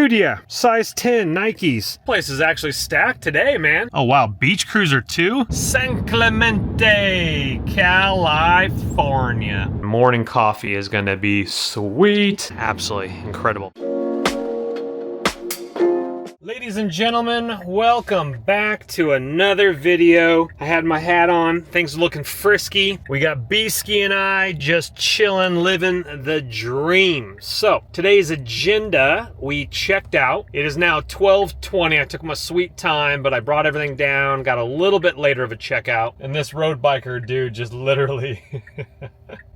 Dude, yeah. Size 10 Nikes. Place is actually stacked today, man. Oh, wow. Beach Cruiser 2? San Clemente, California. Morning coffee is gonna be sweet. Absolutely incredible. Ladies and gentlemen, welcome back to another video. I had my hat on, things are looking frisky. We got B-Ski and I just chilling, living the dream. So, today's agenda, we checked out. It is now 12:20. I took my sweet time, but I brought everything down, got a little bit later of a checkout. And this road biker dude just literally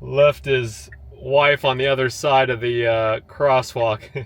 left his wife on the other side of the crosswalk.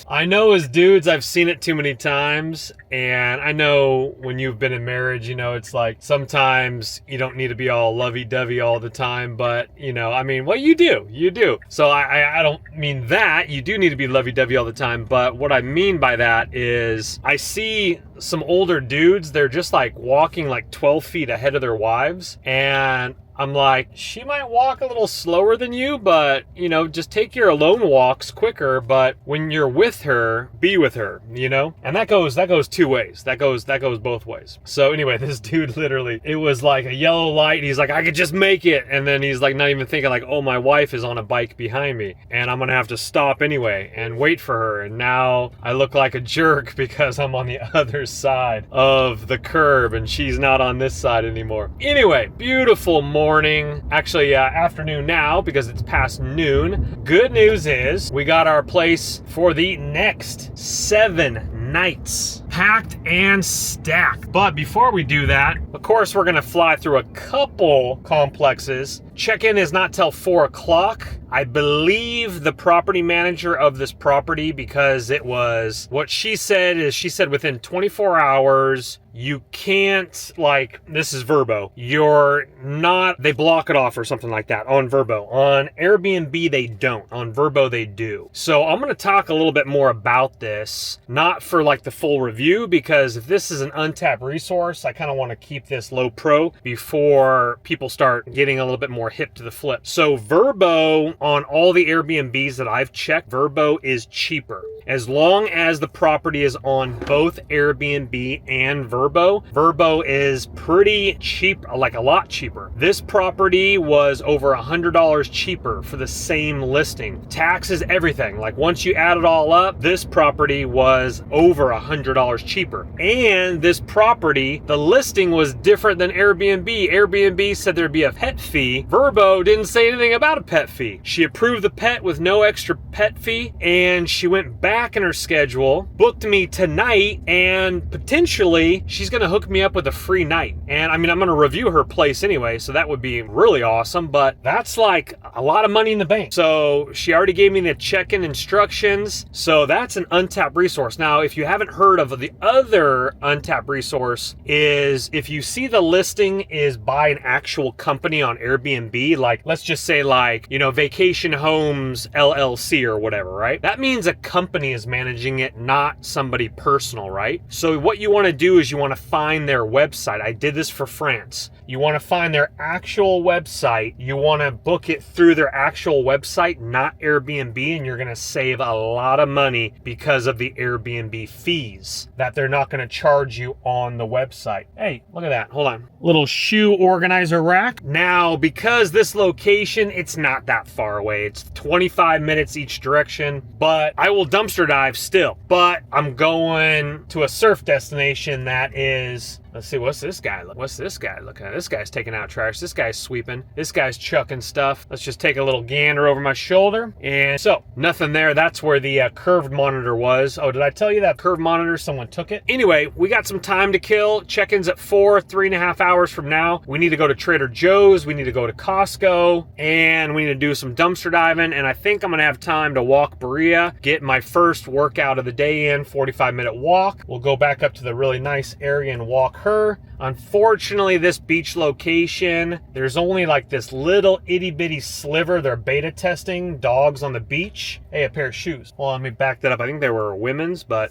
I know as dudes, I've seen it too many times, and I know when you've been in marriage, you know, it's like sometimes you don't need to be all lovey-dovey all the time, but, you know, I mean, well, you do. So I don't mean that. You do need to be lovey-dovey all the time, but what I mean by that is I see some older dudes, they're just like walking like 12 feet ahead of their wives, and I'm like, she might walk a little slower than you, but, you know, just take your alone walks quicker. But when you're with her, be with her, you know? And that goes two ways. That goes both ways. So anyway, this dude literally, it was like a yellow light. He's like, I could just make it. And then he's like, not even thinking like, oh, my wife is on a bike behind me and I'm going to have to stop anyway and wait for her. And now I look like a jerk because I'm on the other side of the curb and she's not on this side anymore. Anyway, beautiful morning. Actually, afternoon now because it's past noon. Good news is we got our place for the next 7 nights packed and stacked. But before we do that, of course, we're gonna fly through a couple complexes. Check-in is not till 4 o'clock. I believe the property manager of this property, because it was what she said is she said within 24 hours you can't, like, this is Vrbo, you're not, they block it off or something like that on Vrbo. On Airbnb they don't, on Vrbo they do. So I'm gonna talk a little bit more about this, not for like the full review, because if this is an untapped resource, I kind of want to keep this low pro before people start getting a little bit more hip to the flip. So Vrbo, on all the Airbnbs that I've checked, Vrbo is cheaper. As long as the property is on both Airbnb and Vrbo is pretty cheap, like a lot cheaper. This property was over $100 cheaper for the same listing. Taxes, everything. Like once you add it all up, this property was over $100 cheaper. And this property, the listing was different than Airbnb. Airbnb said there'd be a pet fee. Vrbo didn't say anything about a pet fee. She approved the pet with no extra pet fee, and she went back in her schedule, booked me tonight, and potentially she's gonna hook me up with a free night. And I mean, I'm gonna review her place anyway, so that would be really awesome, but that's like a lot of money in the bank. So she already gave me the check-in instructions, so that's an untapped resource. Now, if you haven't heard of the other untapped resource, is if you see the listing is by an actual company on Airbnb, like let's just say like, you know, Vacation Homes LLC or whatever, right? That means a company is managing it, not somebody personal, right? So what you want to do is you want to find their website. I did this for France. You want to find their actual website. You want to book it through their actual website, not Airbnb, and you're going to save a lot of money because of the Airbnb fees that they're not going to charge you on the website. Hey, look at that. Hold on. Little shoe organizer rack. Now, because this location, it's not that far away. It's 25 minutes each direction, but I will dumpster dive still. But I'm going to a surf destination that is, let's see, what's this guy looking at? This guy's taking out trash. This guy's sweeping. This guy's chucking stuff. Let's just take a little gander over my shoulder. And so, nothing there. That's where the curved monitor was. Oh, did I tell you that curved monitor, someone took it? Anyway, we got some time to kill. Check-in's at 3.5 hours from now. We need to go to Trader Joe's. We need to go to Costco. And we need to do some dumpster diving. And I think I'm going to have time to walk Berea, get my first workout of the day in, 45-minute walk. We'll go back up to the really nice area and walk her. Unfortunately, this beach location, there's only like this little itty bitty sliver. They're beta testing dogs on the beach. Hey, a pair of shoes. Well, let me back that up. I think they were women's, but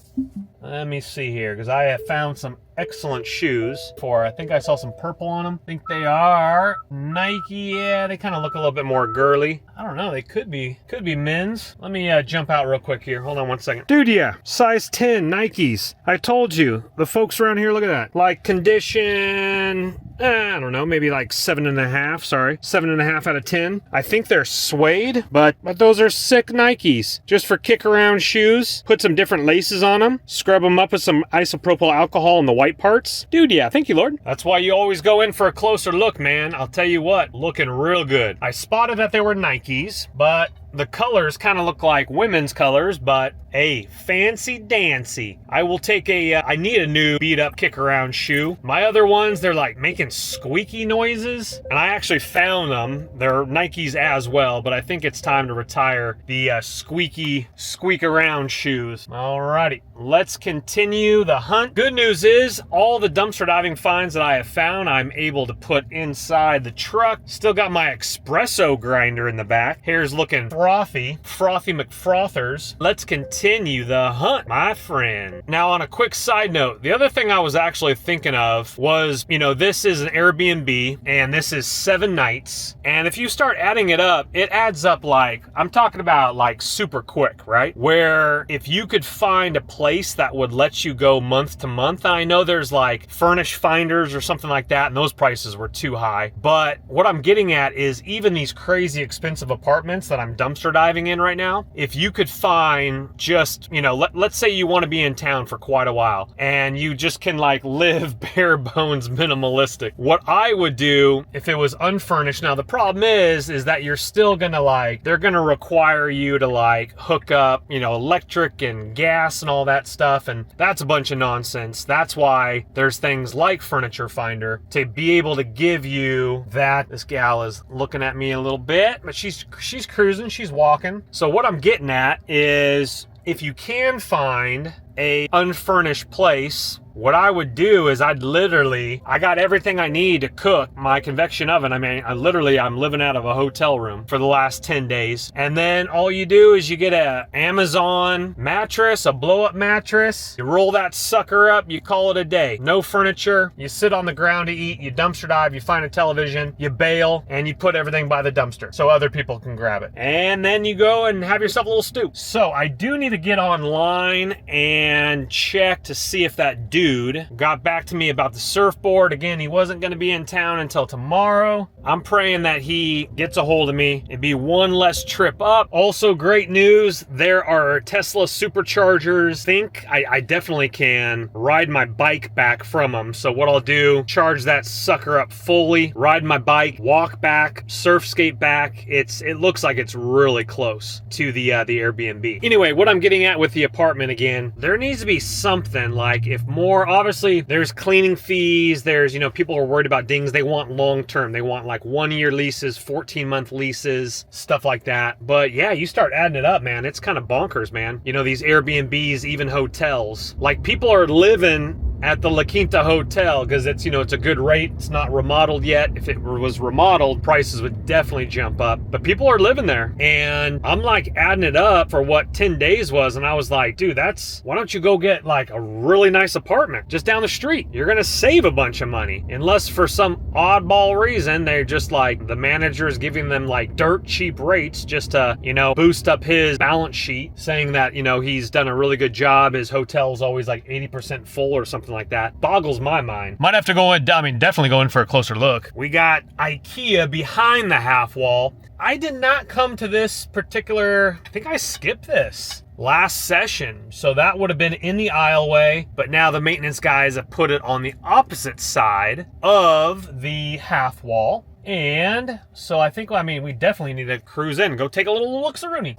let me see here, because I have found some excellent shoes for, I think I saw some purple on them. I think they are Nike. Yeah, they kind of look a little bit more girly. I don't know, they could be men's. Let me jump out real quick here. Hold on one second. Dude, yeah, size 10 Nikes. I told you, the folks around here, look at that. Like condition, I don't know, maybe like 7.5, sorry. 7.5 out of 10. I think they're suede, but those are sick Nikes. Just for kick around shoes. Put some different laces on them. Scrub them up with some isopropyl alcohol in the white parts. Dude, yeah, thank you, Lord. That's why you always go in for a closer look, man. I'll tell you what, looking real good. I spotted that they were Nikes, but the colors kind of look like women's colors, but hey, fancy dancy. I will take I need a new beat up kick around shoe. My other ones, they're like making squeaky noises, and I actually found them. They're Nikes as well, but I think it's time to retire the squeak around shoes. Alrighty, let's continue the hunt. Good news is all the dumpster diving finds that I have found, I'm able to put inside the truck. Still got my espresso grinder in the back. Hair's looking frothy McFrothers. Let's continue the hunt, my friend. Now, on a quick side note, the other thing I was actually thinking of was, you know, this is an Airbnb and this is 7 nights. And if you start adding it up, it adds up like, I'm talking about like super quick, right? Where if you could find a place that would let you go month to month, I know there's like furnish finders or something like that, and those prices were too high. But what I'm getting at is even these crazy expensive apartments that I'm dumpster diving in right now, if you could find just, you know, let's say you want to be in town for quite a while and you just can like live bare bones minimalistic. What I would do if it was unfurnished, now the problem is that you're still gonna like, they're gonna require you to like hook up, you know, electric and gas and all that stuff, and that's a bunch of nonsense. That's why there's things like Furniture Finder to be able to give you that. This gal is looking at me a little bit, but she's cruising, she's walking. So what I'm getting at is if you can find a unfurnished place, what I would do is I got everything I need to cook my convection oven. I mean, I'm living out of a hotel room for the last 10 days. And then all you do is you get a Amazon mattress, a blow up mattress. You roll that sucker up, you call it a day. No furniture. You sit on the ground to eat, you dumpster dive, you find a television, you bail, and you put everything by the dumpster so other people can grab it. And then you go and have yourself a little stew. So I do need to get online and check to see if that dude got back to me about the surfboard. Again, he wasn't going to be in town until tomorrow. I'm praying that he gets a hold of me. It'd be one less trip up. Also, great news, there are Tesla superchargers. I definitely can ride my bike back from them. So what I'll do, charge that sucker up fully, ride my bike, walk back, surf skate back. It looks like it's really close to the Airbnb. Anyway, what I'm getting at with the apartment again, there needs to be something like, if more, obviously there's cleaning fees, there's, you know, people are worried about dings, they want long term, they want like 1-year leases, 14-month leases, stuff like that. But yeah, you start adding it up, man, it's kind of bonkers, man. You know, these Airbnbs, even hotels, like people are living at the La Quinta Hotel because it's, you know, it's a good rate. It's not remodeled yet. If it was remodeled, prices would definitely jump up. But people are living there, and I'm like adding it up for what 10 days was, and I was like, dude, why don't you go get like a really nice apartment just down the street? You're gonna save a bunch of money, unless for some oddball reason they're just like, the manager is giving them like dirt cheap rates just to, you know, boost up his balance sheet, saying that, you know, he's done a really good job, his hotel's always like 80% full or something like that. Boggles my mind. Might have to go in, I mean, definitely go in for a closer look. We got IKEA behind the half wall. I did not come to this particular, I think I skipped this last session, so that would have been in the aisleway, but now the maintenance guys have put it on the opposite side of the half wall. And so I think, I mean, we definitely need to cruise in, go take a little look-a-rooney.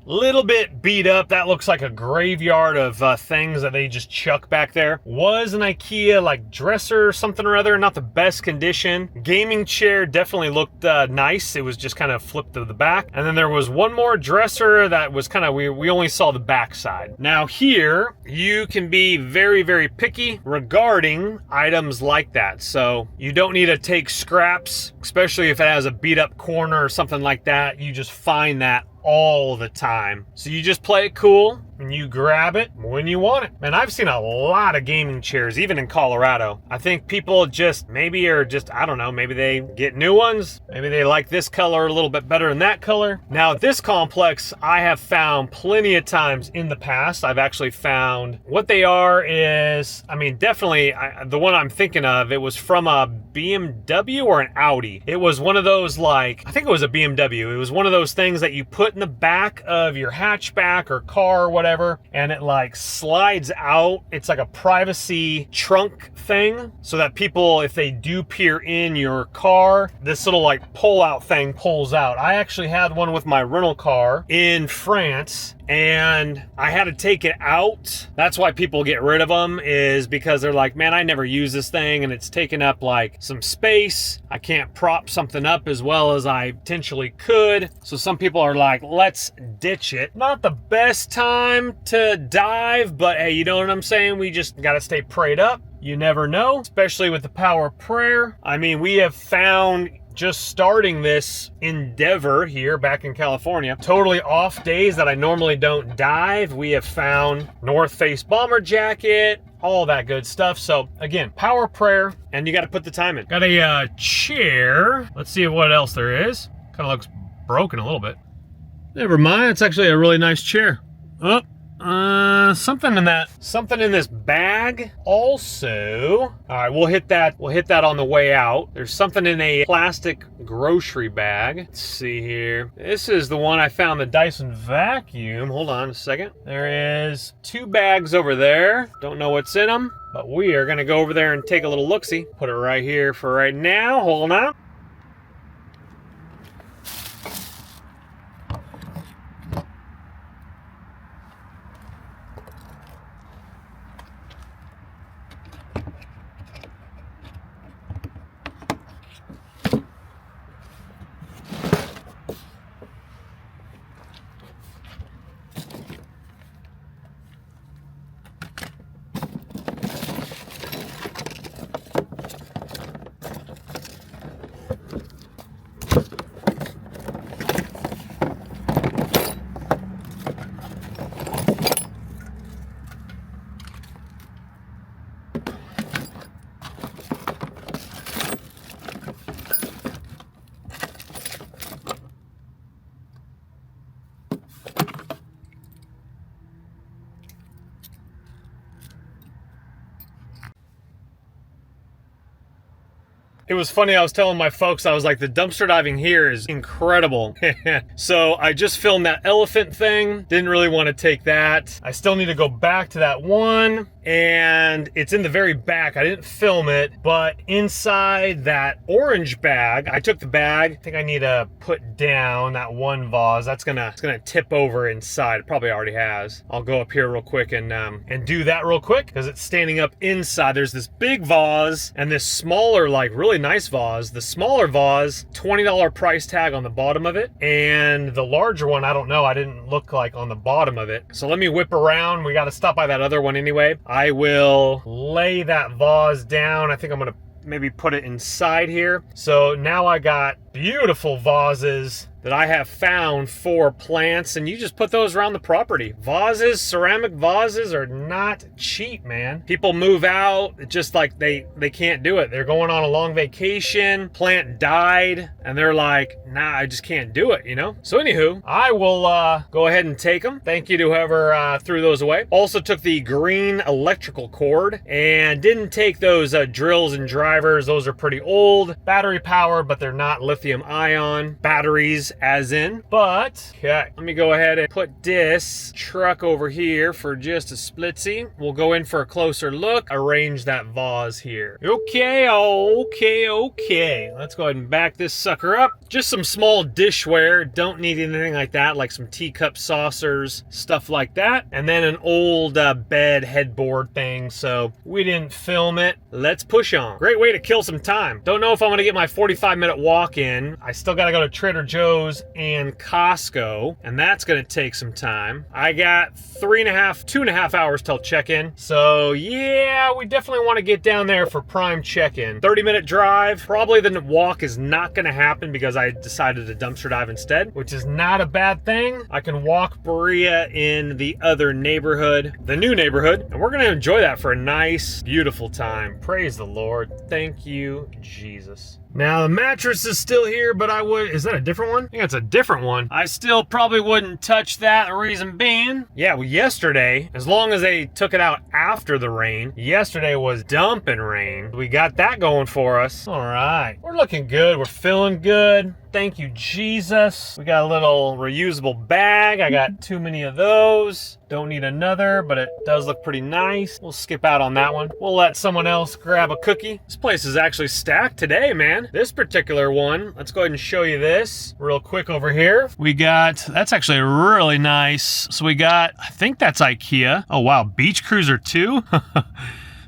little bit beat up. That looks like a graveyard of things that they just chuck back there. Was an IKEA like dresser or something or other, not the best condition. Gaming chair definitely looked nice. It was just kind of flipped to the back. And then there was one more dresser that was kind of, we only saw the back side. Now here, you can be very, very picky regarding items like that. So you don't need to take scraps, especially if it has a beat up corner or something like that. You just find that all the time. So you just play it cool and you grab it when you want it. And I've seen a lot of gaming chairs, even in Colorado. I think people just maybe are just, I don't know, maybe they get new ones. Maybe they like this color a little bit better than that color. Now at this complex, I have found plenty of times in the past, I've actually found what they are is, I mean, definitely the one I'm thinking of, it was from a BMW or an Audi. It was one of those like, I think it was a BMW. It was one of those things that you put in the back of your hatchback or car or whatever, and it like slides out. It's like a privacy trunk thing so that people, if they do peer in your car, this little like pull out thing pulls out. I actually had one with my rental car in France, and I had to take it out. That's why people get rid of them, is because they're like, man, I never use this thing and it's taking up like some space. I can't prop something up as well as I potentially could. So some people are like, let's ditch it. Not the best time to dive, but hey, you know what I'm saying? We just gotta stay prayed up. You never know, especially with the power of prayer. I mean, we have found, just starting this endeavor here back in California, totally off days that I normally don't dive, we have found North Face bomber jacket, all that good stuff. So again, power prayer, and you got to put the time in. Got a chair. Let's see what else there is. Kind of looks broken a little bit. Never mind, it's actually a really nice chair. Oh, something in this bag also. All right, we'll hit that on the way out. There's something in a plastic grocery bag. Let's see here. This is the one I found, the Dyson vacuum. Hold on a second. There is 2 bags over there. Don't know what's in them, but we are gonna go over there and take a little look-see. Put it right here for right now. Hold on. It was funny, I was telling my folks, I was like, the dumpster diving here is incredible. So I just filmed that elephant thing, didn't really want to take that. I still need to go back to that one, and it's in the very back. I didn't film it, but inside that orange bag, I took the bag. I think I need to put down that one vase. It's gonna tip over inside. It probably already has. I'll go up here real quick and do that real quick, because it's standing up inside. There's this big vase and this smaller, like really nice vase. The smaller vase, $20 price tag on the bottom of it, and the larger one, I don't know, I didn't look like on the bottom of it. So let me whip around. We got to stop by that other one anyway. I will lay that vase down. I think I'm gonna maybe put it inside here. So now I got beautiful vases that I have found for plants, and you just put those around the property. Vases, ceramic vases are not cheap, man. People move out, it's just like they can't do it. They're going on a long vacation, plant died, and they're like, nah, I just can't do it, you know? So anywho, I will go ahead and take them. Thank you to whoever threw those away. Also took the green electrical cord and didn't take those drills and drivers. Those are pretty old, battery powered, but they're not lithium lithium ion batteries as in. But, okay, let me go ahead and put this truck over here for just a splitsy. We'll go in for a closer look, arrange that vase here. Okay, okay. Let's go ahead and back this sucker up. Just some small dishware, don't need anything like that, like some teacup saucers, stuff like that. And then an old bed headboard thing, so we didn't film it. Let's push on. Great way to kill some time. Don't know if I'm gonna get my 45-minute walk in. I still gotta go to Trader Joe's and Costco, and that's gonna take some time. I got 2.5 hours till check-in. So yeah, we definitely wanna get down there for prime check-in. 30-minute drive. Probably the walk is not gonna happen because I decided to dumpster dive instead, which is not a bad thing. I can walk Berea in the other neighborhood, the new neighborhood, and we're gonna enjoy that for a nice, beautiful time. Praise the Lord. Thank you, Jesus. Now the mattress is still here, but is that a different one? I think it's a different one. I still probably wouldn't touch that, the reason being, yeah, well, yesterday, as long as they took it out after the rain, yesterday was dumping rain. We got that going for us. All right, we're looking good, we're feeling good. Thank you, Jesus. We got a little reusable bag. I got too many of those. Don't need another, but it does look pretty nice. We'll skip out on that one. We'll let someone else grab a cookie. This place is actually stacked today, man. This particular one, let's go ahead and show you this real quick over here. We got, that's actually really nice. So we got, I think that's IKEA. Oh wow, Beach Cruiser 2.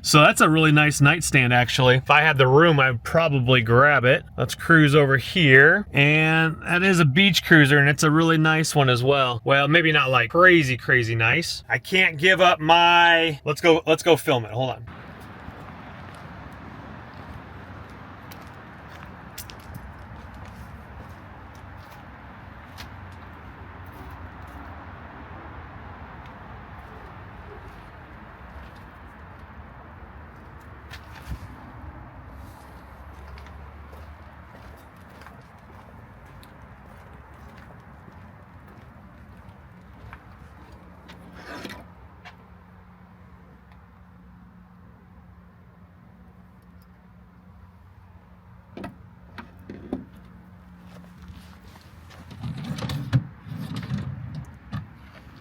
So that's a really nice nightstand, actually. If I had the room, I'd probably grab it. Let's cruise over here. And that is a beach cruiser, and it's a really nice one as well. Well, maybe not like crazy, crazy nice. I can't give up my, let's go film it. Hold on.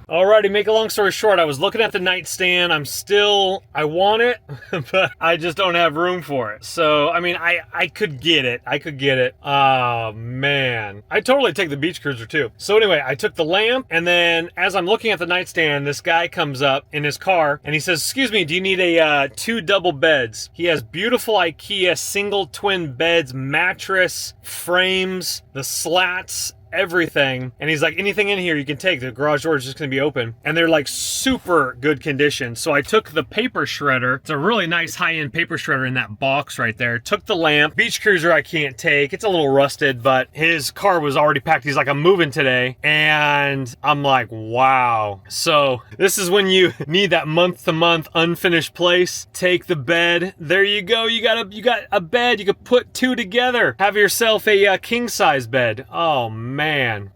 Alrighty, make a long story short, I was looking at the nightstand. I want it, but I just don't have room for it. So, I mean, I could get it. Oh, man. I'd totally take the beach cruiser too. So anyway, I took the lamp, and then as I'm looking at the nightstand, this guy comes up in his car, and he says, excuse me, do you need 2 double beds? He has beautiful IKEA single twin beds, mattress, frames, the slats, everything, and he's like, anything in here you can take, the garage door is just gonna be open, and they're like super good condition. So I took the paper shredder. It's a really nice high-end paper shredder in that box right there. Took the lamp. Beach cruiser I can't take, it's a little rusted, but his car was already packed. He's like, I'm moving today, and I'm like, wow. So this is when you need that month-to-month unfinished place. Take the bed. There you go. You got a bed. You could put 2 together. Have yourself a king-size bed. Oh man.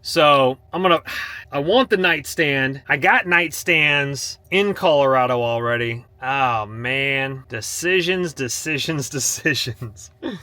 So I want the nightstand. I got nightstands in Colorado already. Oh man, decisions.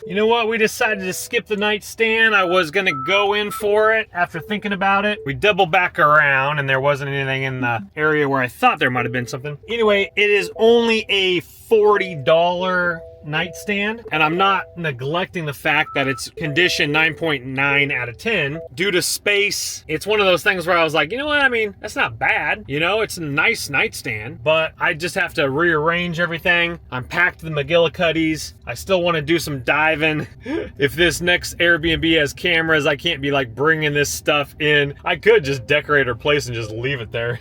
You know what? We decided to skip the nightstand. I was gonna go in for it after thinking about it. We double back around and there wasn't anything in the area where I thought there might have been something. Anyway, it is only a $40 nightstand, and I'm not neglecting the fact that it's condition 9.9 out of 10 due to space. It's one of those things where I was like, you know what, I mean, that's not bad, you know, it's a nice nightstand, but I just have to rearrange everything. I'm packed the McGillicuddies. I still want to do some diving. If this next Airbnb has cameras, I can't be like bringing this stuff in. I could just decorate her place and just leave it there.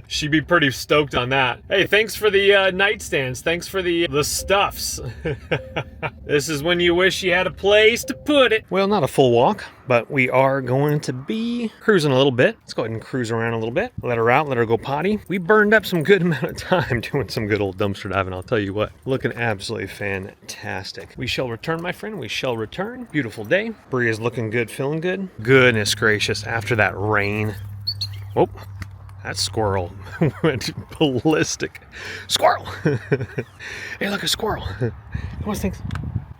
She'd be pretty stoked on that. Hey, thanks for the nightstands. Thanks for the stuffs. This is when you wish you had a place to put it. Well, not a full walk, but we are going to be cruising a little bit. Let's go ahead and cruise around a little bit. Let her out, let her go potty. We burned up some good amount of time doing some good old dumpster diving, I'll tell you what. Looking absolutely fantastic. We shall return, my friend. We shall return. Beautiful day. Berea's looking good, feeling good. Goodness gracious, after that rain. Oh, that squirrel went ballistic. Squirrel! Hey, look, a squirrel. Come on, things.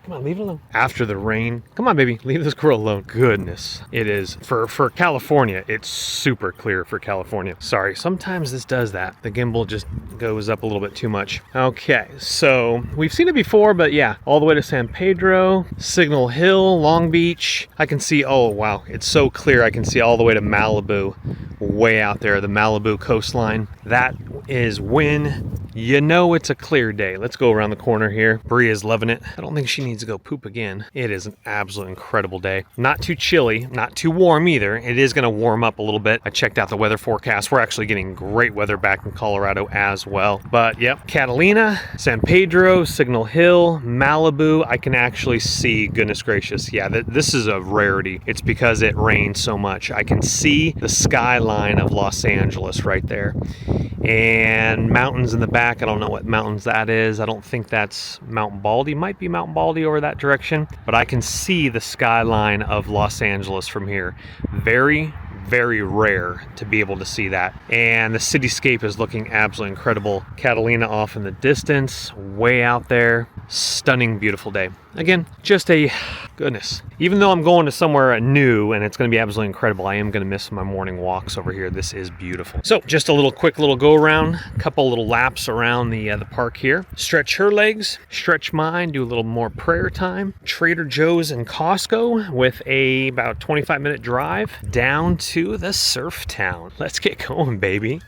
Come on, leave it alone. After the rain. Come on, baby. Leave this girl alone. Goodness. It is. For California, it's super clear for California. Sorry, sometimes this does that. The gimbal just goes up a little bit too much. Okay, so we've seen it before, but yeah, all the way to San Pedro, Signal Hill, Long Beach. I can see, oh wow, it's so clear. I can see all the way to Malibu, way out there, the Malibu coastline. That is when you know it's a clear day. Let's go around the corner here. Berea's loving it. I don't think she needs to go poop again. It is an absolute incredible day. Not too chilly, not too warm either. It is going to warm up a little bit. I checked out the weather forecast. We're actually getting great weather back in Colorado as well. But yep, Catalina, San Pedro, Signal Hill, Malibu. I can actually see, goodness gracious, yeah, this is a rarity. It's because it rains so much. I can see the skyline of Los Angeles right there. And mountains in the back. I don't know what mountains that is. I don't think that's Mount Baldy. Might be Mount Baldy over that direction. But I can see the skyline of Los Angeles from here. Very, very rare to be able to see that. And the cityscape is looking absolutely incredible. Catalina off in the distance, way out there. Stunning, beautiful day. Again, just a goodness. Even though I'm going to somewhere new and it's going to be absolutely incredible, I am going to miss my morning walks over here. This is beautiful. So just a quick little go around, a couple little laps around the park here. Stretch her legs, stretch mine, do a little more prayer time. Trader Joe's and Costco with about 25-minute drive down to the surf town. Let's get going, baby.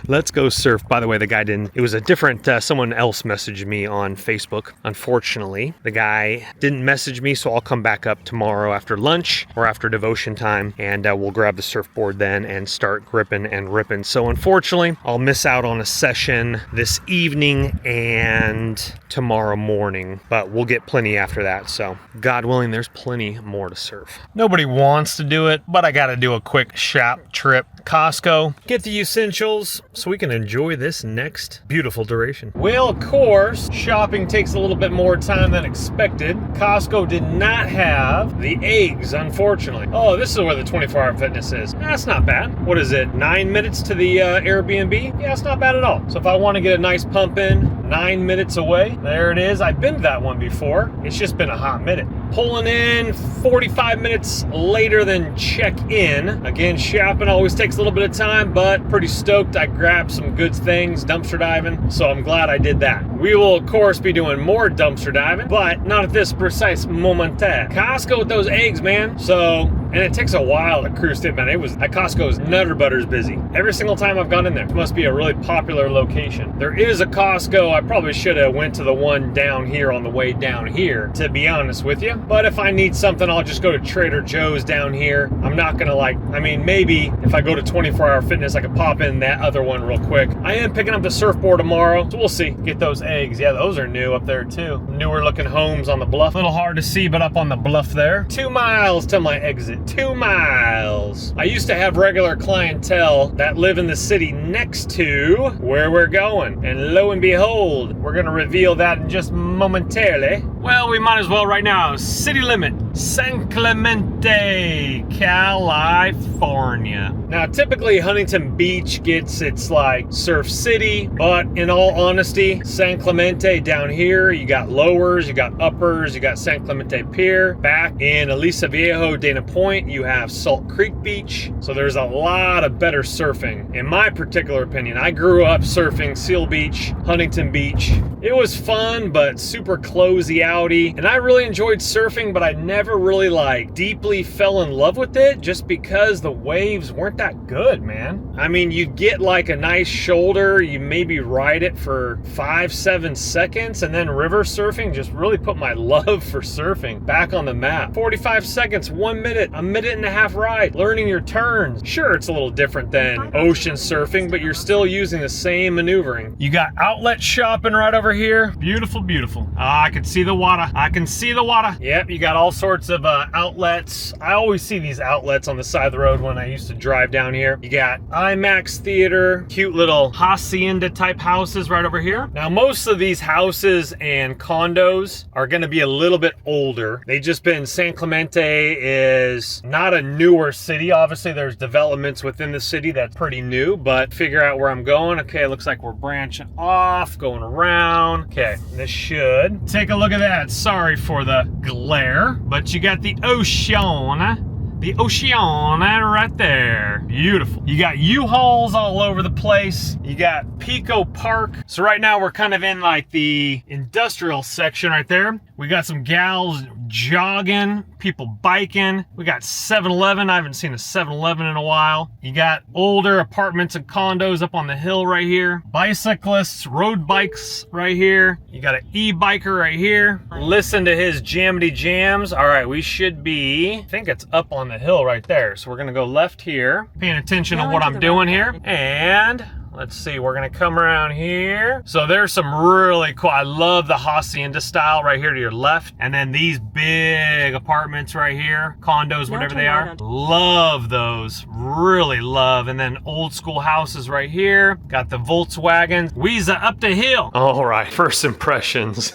Let's go surf. By the way, the guy didn't, it was a different, someone else messaged me on Facebook. Unfortunately, the guy didn't message me, so I'll come back up tomorrow after lunch or after devotion time, and we'll grab the surfboard then and start gripping and ripping. So unfortunately, I'll miss out on a session this evening and tomorrow morning, but we'll get plenty after that. So God willing, there's plenty more to surf. Nobody wants to do it, but I got to do a quick shop trip. Costco, get the essentials so we can enjoy this next beautiful duration. Well, of course, shopping takes a little bit more time than expected. Costco did not have the eggs, unfortunately. Oh, this is where the 24-hour fitness is. That's not bad. What is it, 9 minutes to the Airbnb? Yeah, it's not bad at all. So if I want to get a nice pump in, 9 minutes away, there it is. I've been to that one before. It's just been a hot minute. Pulling in 45 minutes later than check-in. Again, shopping always takes a little bit of time, but pretty stoked. I grabbed some good things, dumpster diving, so I'm glad I did that. We will, of course, be doing more dumpster diving, but not at this precise moment. Costco with those eggs, man. So, and it takes a while to cruise through, man. That Costco's Nutter Butter's busy. Every single time I've gone in there, it must be a really popular location. There is a Costco. I probably should have went to the one down here on the way down here, to be honest with you. But if I need something, I'll just go to Trader Joe's down here. I'm not gonna maybe if I go to 24-hour fitness, I could pop in that other one real quick. I am picking up the surfboard tomorrow, so we'll see. Get those eggs. Yeah, those are new up there too. Newer looking homes on the bluff. A little hard to see, but up on the bluff there. 2 miles till my exit. 2 miles. I used to have regular clientele that live in the city next to where we're going. And lo and behold, we're gonna reveal that in just momentarily. Well, we might as well right now. City limit, San Clemente, California. Now, typically Huntington Beach gets its like surf city, but in all honesty, San Clemente down here, you got lowers, you got uppers, you got San Clemente Pier. Back in Aliso Viejo, Dana Point, you have Salt Creek Beach. So there's a lot of better surfing. In my particular opinion, I grew up surfing Seal Beach, Huntington Beach. It was fun, but super closey-outy. And I really enjoyed surfing, but I never really like deeply fell in love with it just because the waves weren't that good, man. I mean, you get like a nice shoulder, you maybe ride it for 5-7 seconds, and then river surfing just really put my love for surfing back on the map. 45 seconds, 1 minute, a minute and a half ride, learning your turns. Sure, it's a little different than ocean surfing, but you're still using the same maneuvering. You got outlet shopping right over here. Beautiful, beautiful. I can see the water. I can see the water. Yep, you got all sorts of outlets. I always see these outlets on the side of the road when I used to drive down here. You got IMAX Theater, cute little hacienda type houses right over here. Now, most of these houses and condos are going to be a little bit older. They just been, San Clemente is not a newer city. Obviously, there's developments within the city that's pretty new, but figure out where I'm going. Okay, it looks like we're branching off, going around. Okay, this should. Take a look at that. Yeah, sorry for the glare, but you got the ocean. The ocean right there. Beautiful. You got U-Hauls all over the place. You got Pico Park. So right now we're kind of in like the industrial section right there. We got some gals jogging, people biking. We got 7-Eleven. I haven't seen a 7-Eleven in a while. You got older apartments and condos up on the hill right here. Bicyclists, road bikes right here. You got an e-biker right here. Listen to his jammity jams. All right, we should be, I think it's up on the hill right there. So we're gonna go left here, paying attention to what I'm doing here. And let's see, we're gonna come around here. So there's some really cool, I love the hacienda style right here to your left. And then these big apartments right here, condos, whatever they are. Love those, really love. And then old school houses right here. Got the Volkswagen, Weeza up the hill. All right, first impressions.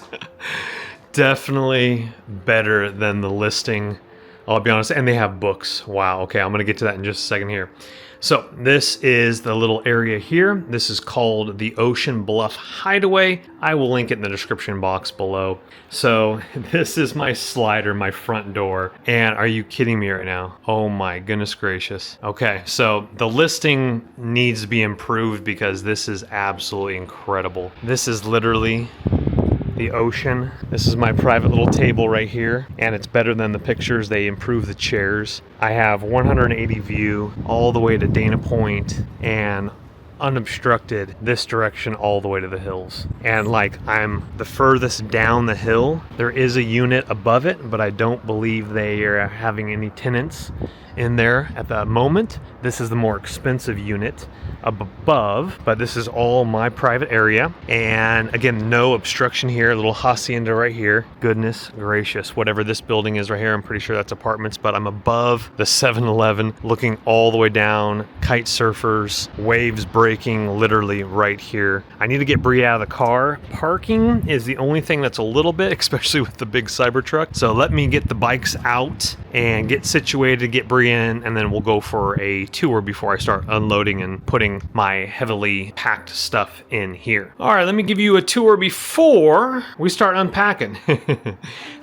Definitely better than the listing, I'll be honest, and they have books. Wow, okay, I'm gonna get to that in just a second here. So this is the little area here. This is called the Ocean Bluff Hideaway. I will link it in the description box below. So this is my slider, my front door. And are you kidding me right now? Oh my goodness gracious. Okay, so the listing needs to be improved because this is absolutely incredible. This is literally the ocean. This is my private little table right here, and it's better than the pictures. They improved the chairs. I have 180 view all the way to Dana Point and unobstructed this direction all the way to the hills. And like, I'm the furthest down the hill. There is a unit above it, but I don't believe they are having any tenants in there at the moment. This is the more expensive unit above, but this is all my private area. And again, no obstruction here. A little hacienda right here. Goodness gracious, whatever this building is right here, I'm pretty sure that's apartments, but I'm above the 7-Eleven, looking all the way down, kite surfers, waves breaking literally right here. I need to get Berea out of the car. Parking is the only thing that's a little bit, especially with the big Cybertruck. So let me get the bikes out and get situated, get Berea in, and then we'll go for a tour before I start unloading and putting my heavily packed stuff in here. All right, let me give you a tour before we start unpacking.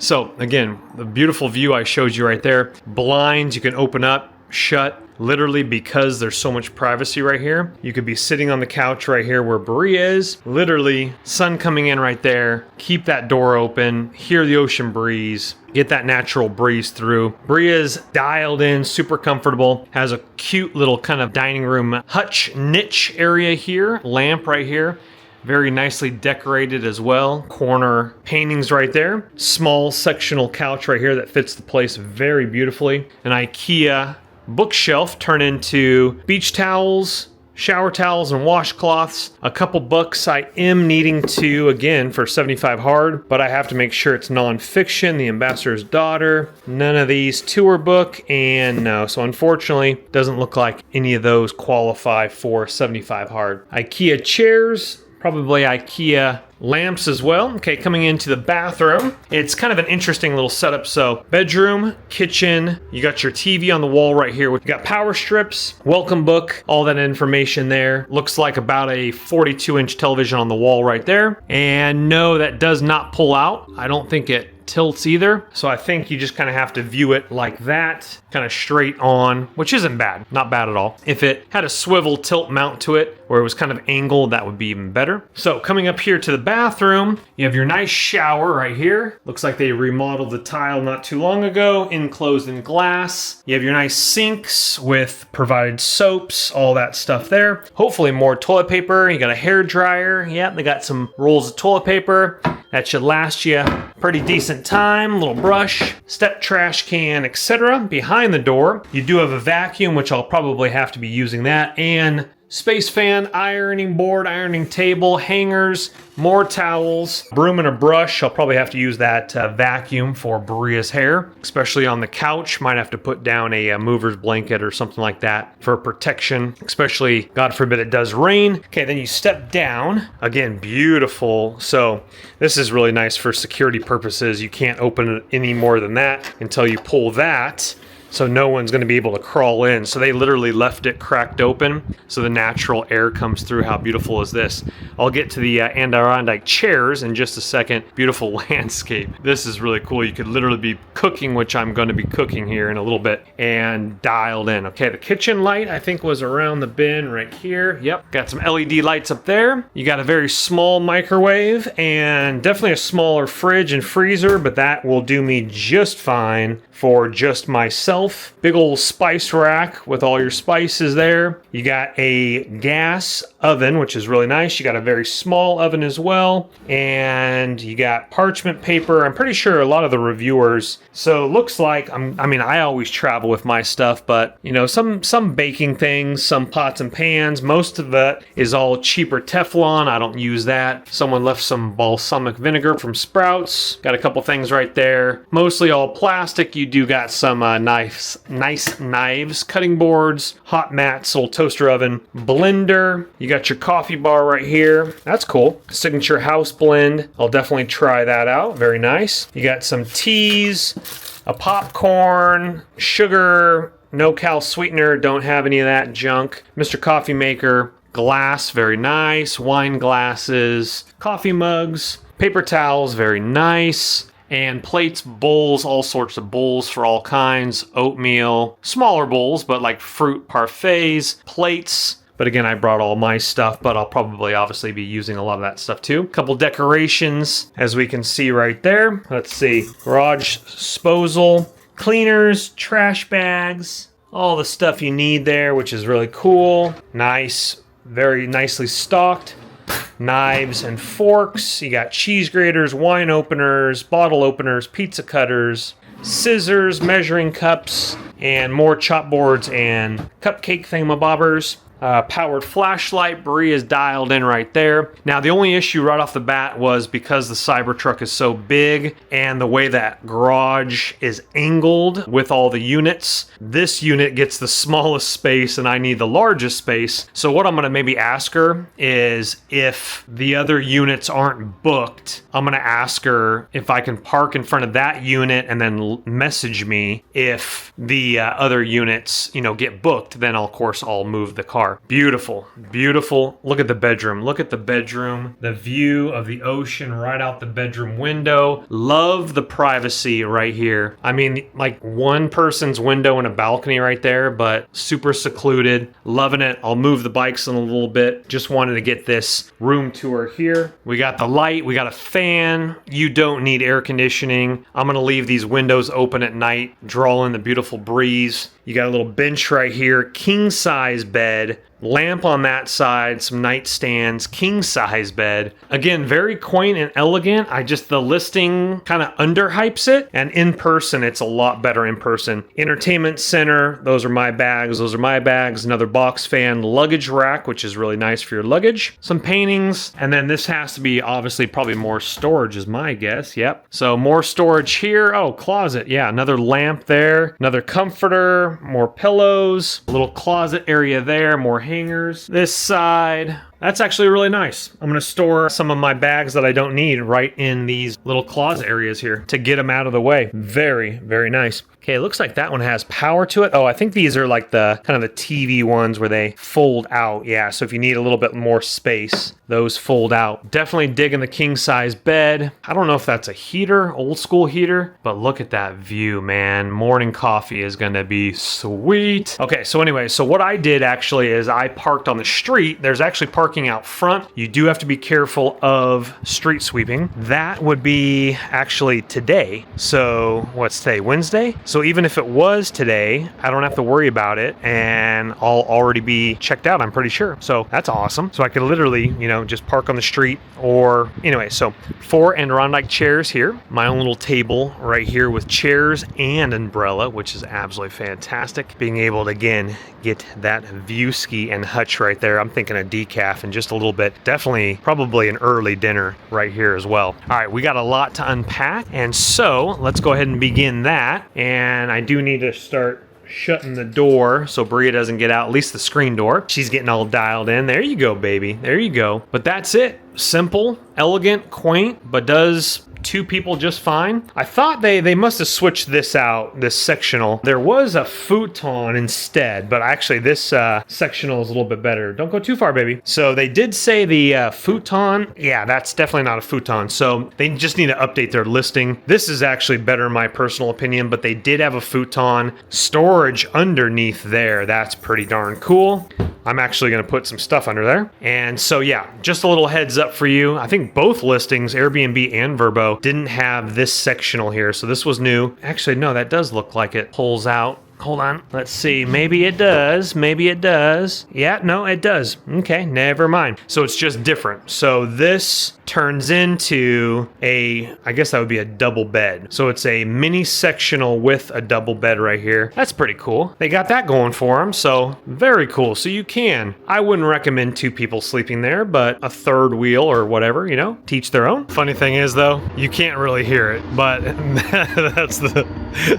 So again, the beautiful view I showed you right there. Blinds you can open up, shut, literally because there's so much privacy right here. You could be sitting on the couch right here where Berea is, literally sun coming in right there. Keep that door open, hear the ocean breeze, get that natural breeze through. Berea's dialed in, super comfortable, has a cute little kind of dining room hutch niche area here, lamp right here. Very nicely decorated as well. Corner paintings right there. Small sectional couch right here that fits the place very beautifully. An IKEA bookshelf turned into beach towels, shower towels, and washcloths. A couple books I am needing to, again, for 75 hard, but I have to make sure it's nonfiction. The Ambassador's Daughter. None of these tour book, and no. So unfortunately, doesn't look like any of those qualify for 75 hard. IKEA chairs. Probably IKEA lamps as well. Okay, coming into the bathroom. It's kind of an interesting little setup. So bedroom, kitchen, you got your TV on the wall right here. You got power strips, welcome book, all that information there. Looks like about a 42-inch television on the wall right there. And no, that does not pull out. I don't think it tilts either. So I think you just kind of have to view it like that, kind of straight on, which isn't bad, not bad at all. If it had a swivel tilt mount to it, where it was kind of angled, that would be even better. So coming up here to the bathroom, you have your nice shower right here. Looks like they remodeled the tile not too long ago, enclosed in glass. You have your nice sinks with provided soaps, all that stuff there. Hopefully more toilet paper. You got a hair dryer. Yep, they got some rolls of toilet paper. That should last you a pretty decent time. Little brush, step trash can, etc. Behind the door, you do have a vacuum, which I'll probably have to be using that, and space fan, ironing board, ironing table, hangers, more towels, broom and a brush. I'll probably have to use that vacuum for Berea's hair, especially on the couch. Might have to put down a mover's blanket or something like that for protection, especially, God forbid, it does rain. Okay, then you step down. Again, beautiful. So this is really nice for security purposes. You can't open it any more than that until you pull that. so no one's going to be able to crawl in. So they literally left it cracked open so the natural air comes through. How beautiful is this? I'll get to the Adirondack chairs in just a second. Beautiful landscape. This is really cool. You could literally be cooking, which I'm going to be cooking here in a little bit, and dialed in. Okay, the kitchen light I think was around the bin right here. Yep, got some LED lights up there. You got a very small microwave and definitely a smaller fridge and freezer, but that will do me just fine for just myself. Big old spice rack with all your spices there. You got a gas oven, which is really nice. You got a very small oven as well, and you got parchment paper. I'm pretty sure a lot of the reviewers, so it looks like I always travel with my stuff, but you know, some baking things, some pots and pans. Most of it is all cheaper Teflon. I don't use that. Someone left some balsamic vinegar from Sprouts. Got a couple things right there. Mostly all plastic. You do got some nice knives, cutting boards, hot mats, little toaster oven, blender. You got your coffee bar right here. That's cool. Signature house blend. I'll definitely try that out. Very nice. You got some teas, a popcorn, sugar, no cal sweetener. Don't have any of that junk. Mr. Coffee Maker. Glass, very nice. Wine glasses, coffee mugs, paper towels, very nice. And plates, bowls, all sorts of bowls for all kinds. Oatmeal, smaller bowls, but like fruit parfaits, plates. But again, I brought all my stuff, but I'll probably obviously be using a lot of that stuff too. A couple decorations, as we can see right there. Let's see, garage disposal, cleaners, trash bags, all the stuff you need there, which is really cool. Nice, very nicely stocked. Knives and forks. You got cheese graters, wine openers, bottle openers, pizza cutters, scissors, measuring cups, and more chopboards and cupcake thingamabobbers. Powered flashlight. Berea is dialed in right there. Now, the only issue right off the bat was because the Cybertruck is so big and the way that garage is angled with all the units, this unit gets the smallest space and I need the largest space. So what I'm going to maybe ask her is if the other units aren't booked, I'm going to ask her if I can park in front of that unit and then message me if the other units, get booked. Then, of course, I'll move the car. Beautiful, beautiful. Look at the bedroom. Look at the bedroom. The view of the ocean right out the bedroom window. Love the privacy right here. I mean, like one person's window and a balcony right there, but super secluded. Loving it. I'll move the bikes in a little bit. Just wanted to get this room tour here. We got the light. We got a fan. You don't need air conditioning. I'm going to leave these windows open at night, draw in the beautiful breeze. You got a little bench right here, king size bed, lamp on that side, some nightstands, king size bed. Again, very quaint and elegant. The listing kind of underhypes it, and in person, it's a lot better in person. Entertainment center, those are my bags. Another box fan, luggage rack, which is really nice for your luggage. Some paintings, and then this has to be obviously probably more storage is my guess. Yep. So more storage here. Oh, closet. Yeah, another lamp there, another comforter, more pillows, a little closet area there, more hangers. This side, that's actually really nice. I'm going to store some of my bags that I don't need right in these little closet areas here to get them out of the way. Very, very nice. Okay, it looks like that one has power to it. Oh, I think these are like the kind of the TV ones where they fold out. Yeah, so if you need a little bit more space, those fold out. Definitely digging the king size bed. I don't know if that's a heater, old school heater, but look at that view, man. Morning coffee is going to be sweet. Okay, so anyway, so what I did actually is I parked on the street. There's actually parking out front. You do have to be careful of street sweeping. That would be actually today. So what's today? Wednesday? So even if it was today, I don't have to worry about it and I'll already be checked out, I'm pretty sure. So that's awesome. So I could literally, just park on the street or anyway, so 4 Adirondack chairs here. My own little table right here with chairs and umbrella, which is absolutely fantastic. Being able to, again, get that view ski and hutch right there. I'm thinking a decaf in just a little bit. Definitely, probably an early dinner right here as well. All right, we got a lot to unpack. And so let's go ahead and begin that. And I do need to start shutting the door so Berea doesn't get out, at least the screen door. She's getting all dialed in. There you go, baby. There you go. But that's it. simple, elegant, quaint, but does 2 people just fine. I thought they must have switched this out, this sectional. There was a futon instead, but actually this sectional is a little bit better. Don't go too far, baby. So they did say the futon, yeah, that's definitely not a futon. So they just need to update their listing. This is actually better in my personal opinion, but they did have a futon storage underneath there. That's pretty darn cool. I'm actually going to put some stuff under there. And so, yeah, just a little heads up for you. I think both listings, Airbnb and Vrbo, didn't have this sectional here. So this was new. Actually, no, that does look like it pulls out. Hold on. Let's see. Maybe it does. Maybe it does. Yeah, no, it does. Okay, never mind. So it's just different. So this turns into I guess that would be a double bed. So it's a mini sectional with a double bed right here. That's pretty cool. They got that going for them. So very cool. So you can. I wouldn't recommend 2 people sleeping there, but a third wheel or whatever, teach their own. Funny thing is though, you can't really hear it, but that's the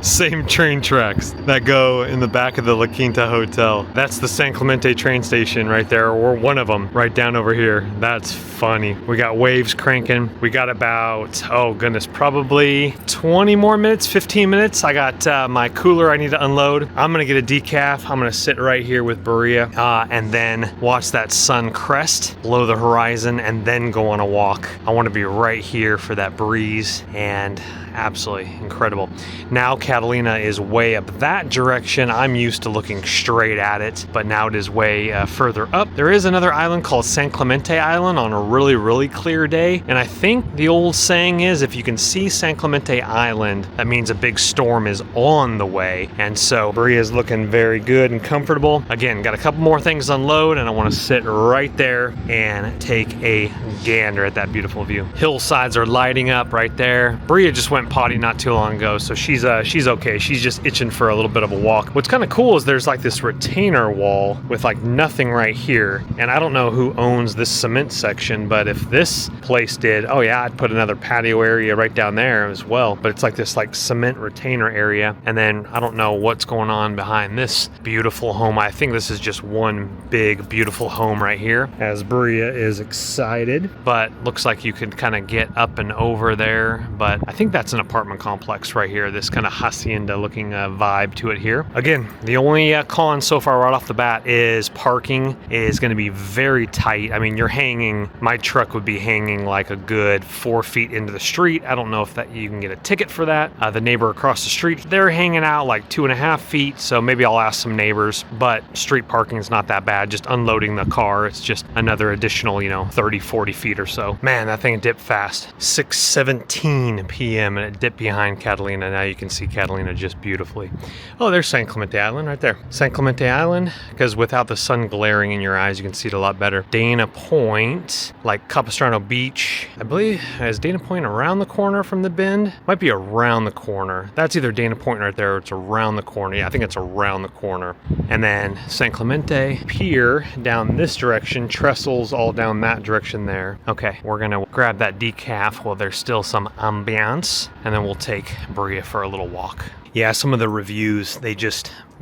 same train tracks that go in the back of the La Quinta Hotel. That's the San Clemente train station right there, or one of them right down over here. That's funny. We got waves cranking. We got about, oh goodness, probably 20 more minutes, 15 minutes. I got my cooler I need to unload. I'm gonna get a decaf. I'm gonna sit right here with Berea and then watch that sun crest below the horizon and then go on a walk. I want to be right here for that breeze, and absolutely incredible. Now Catalina is way up that direction. I'm used to looking straight at it, but now it is way further up. There is another island called San Clemente Island on a really, really clear day. And I think the old saying is, if you can see San Clemente Island, that means a big storm is on the way. And so Berea is looking very good and comfortable. Again, got a couple more things to unload, and I want to sit right there and take a gander at that beautiful view. Hillsides are lighting up right there. Berea just went potty not too long ago, so she's okay. She's just itching for a little bit of a walk. What's kind of cool is there's like this retainer wall with like nothing right here, and I don't know who owns this cement section, but if this place did, oh yeah, I'd put another patio area right down there as well. But it's like this like cement retainer area, and then I don't know what's going on behind this beautiful home. I think this is just one big beautiful home right here, as Berea is excited, but looks like you could kind of get up and over there. But I think that's an apartment complex right here, this kind of hacienda looking vibe to it here. Again, the only con so far right off the bat is parking is going to be very tight. I mean, you're hanging, my truck would be hanging like a good 4 feet into the street. I don't know if that you can get a ticket for that. The neighbor across the street, they're hanging out like 2.5 feet, so maybe I'll ask some neighbors, but street parking is not that bad. Just unloading the car, it's just another additional 30-40 feet or so. Man, that thing dipped fast. 6:17 p.m. and it dipped behind Catalina. Now you can see Catalina just beautifully. Oh, there's San Clemente Island right there. San Clemente Island, because without the sun glaring in your eyes, you can see it a lot better. Dana Point, like Capistrano Beach. I believe, is Dana Point around the corner from the bend? Might be around the corner. That's either Dana Point right there, or it's around the corner. Yeah, I think it's around the corner. And then San Clemente Pier down this direction, trestles all down that direction there. Okay, we're gonna grab that decaf while there's still some ambiance, and then we'll take Berea for a little walk. Yeah, some of the reviews, they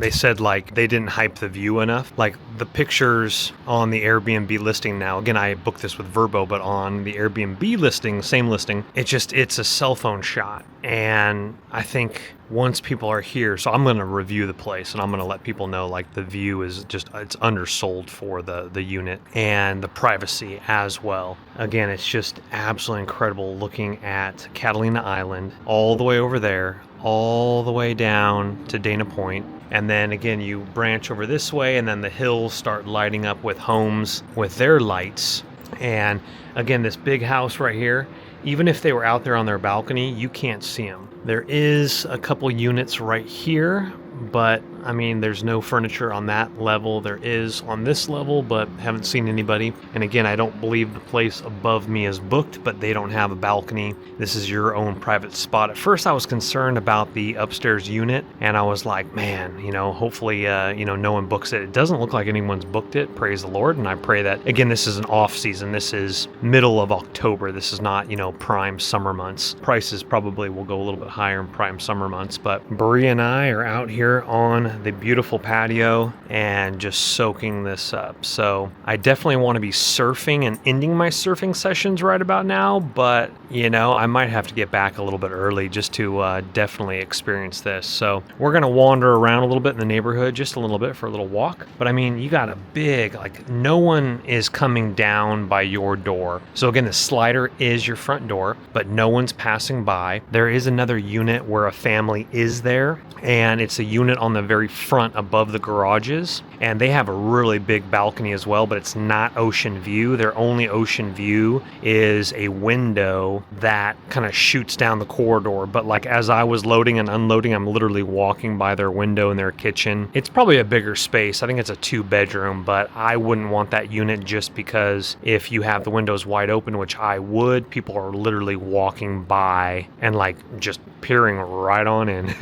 said like they didn't hype the view enough. Like the pictures on the Airbnb listing now, again, I booked this with Vrbo, but on the Airbnb listing, same listing, it's a cell phone shot. And I think once people are here, so I'm going to review the place and I'm going to let people know like the view is just, it's undersold for the unit and the privacy as well. Again, it's just absolutely incredible looking at Catalina Island all the way over there, all the way down to Dana Point. And then again, you branch over this way and then the hills start lighting up with homes with their lights. And again, this big house right here, even if they were out there on their balcony, you can't see them. There is a couple units right here, but I mean, there's no furniture on that level. There is on this level, but haven't seen anybody. And again, I don't believe the place above me is booked, but they don't have a balcony. This is your own private spot. At first, I was concerned about the upstairs unit, and I was like, man, hopefully, no one books it. It doesn't look like anyone's booked it. Praise the Lord. And I pray that, again, this is an off season. This is middle of October. This is not, prime summer months. Prices probably will go a little bit higher in prime summer months, but Berea and I are out here on the beautiful patio and just soaking this up. So I definitely want to be surfing and ending my surfing sessions right about now, but you know, I might have to get back a little bit early just to definitely experience this. So we're going to wander around a little bit in the neighborhood, just a little bit for a little walk. But I mean, you got a big, like, no one is coming down by your door. So again, the slider is your front door, but no one's passing by. There is another unit where a family is there, and it's a unit on the very front above the garages, and they have a really big balcony as well, but it's not ocean view. Their only ocean view is a window that kind of shoots down the corridor. But like, as I was loading and unloading, I'm literally walking by their window in their kitchen. It's probably a bigger space. I think it's a 2-bedroom, but I wouldn't want that unit just because if you have the windows wide open, which I would, people are literally walking by and like just peering right on in.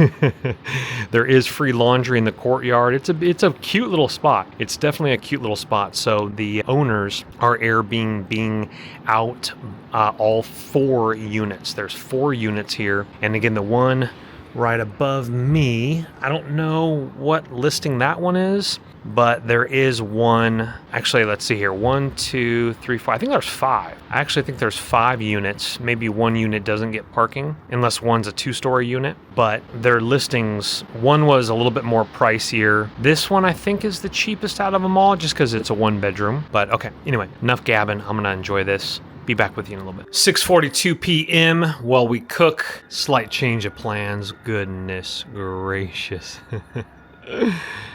There is free laundry in the courtyard. It's a cute little spot. It's definitely a cute little spot. So the owners are Airbnb out all 4 units. There's 4 units here. And again, the one right above me, I don't know what listing that one is, but there is one. Actually, let's see here. 1, 2, 3, 4. I think there's 5. I actually think there's 5 units. Maybe one unit doesn't get parking unless one's a 2-story unit, but their listings, one was a little bit more pricier. This one I think is the cheapest out of them all just because it's a 1-bedroom. But okay, anyway, enough gabbing. I'm gonna enjoy this. Be back with you in a little bit. 6:42 p.m. while we cook. Slight change of plans. Goodness gracious.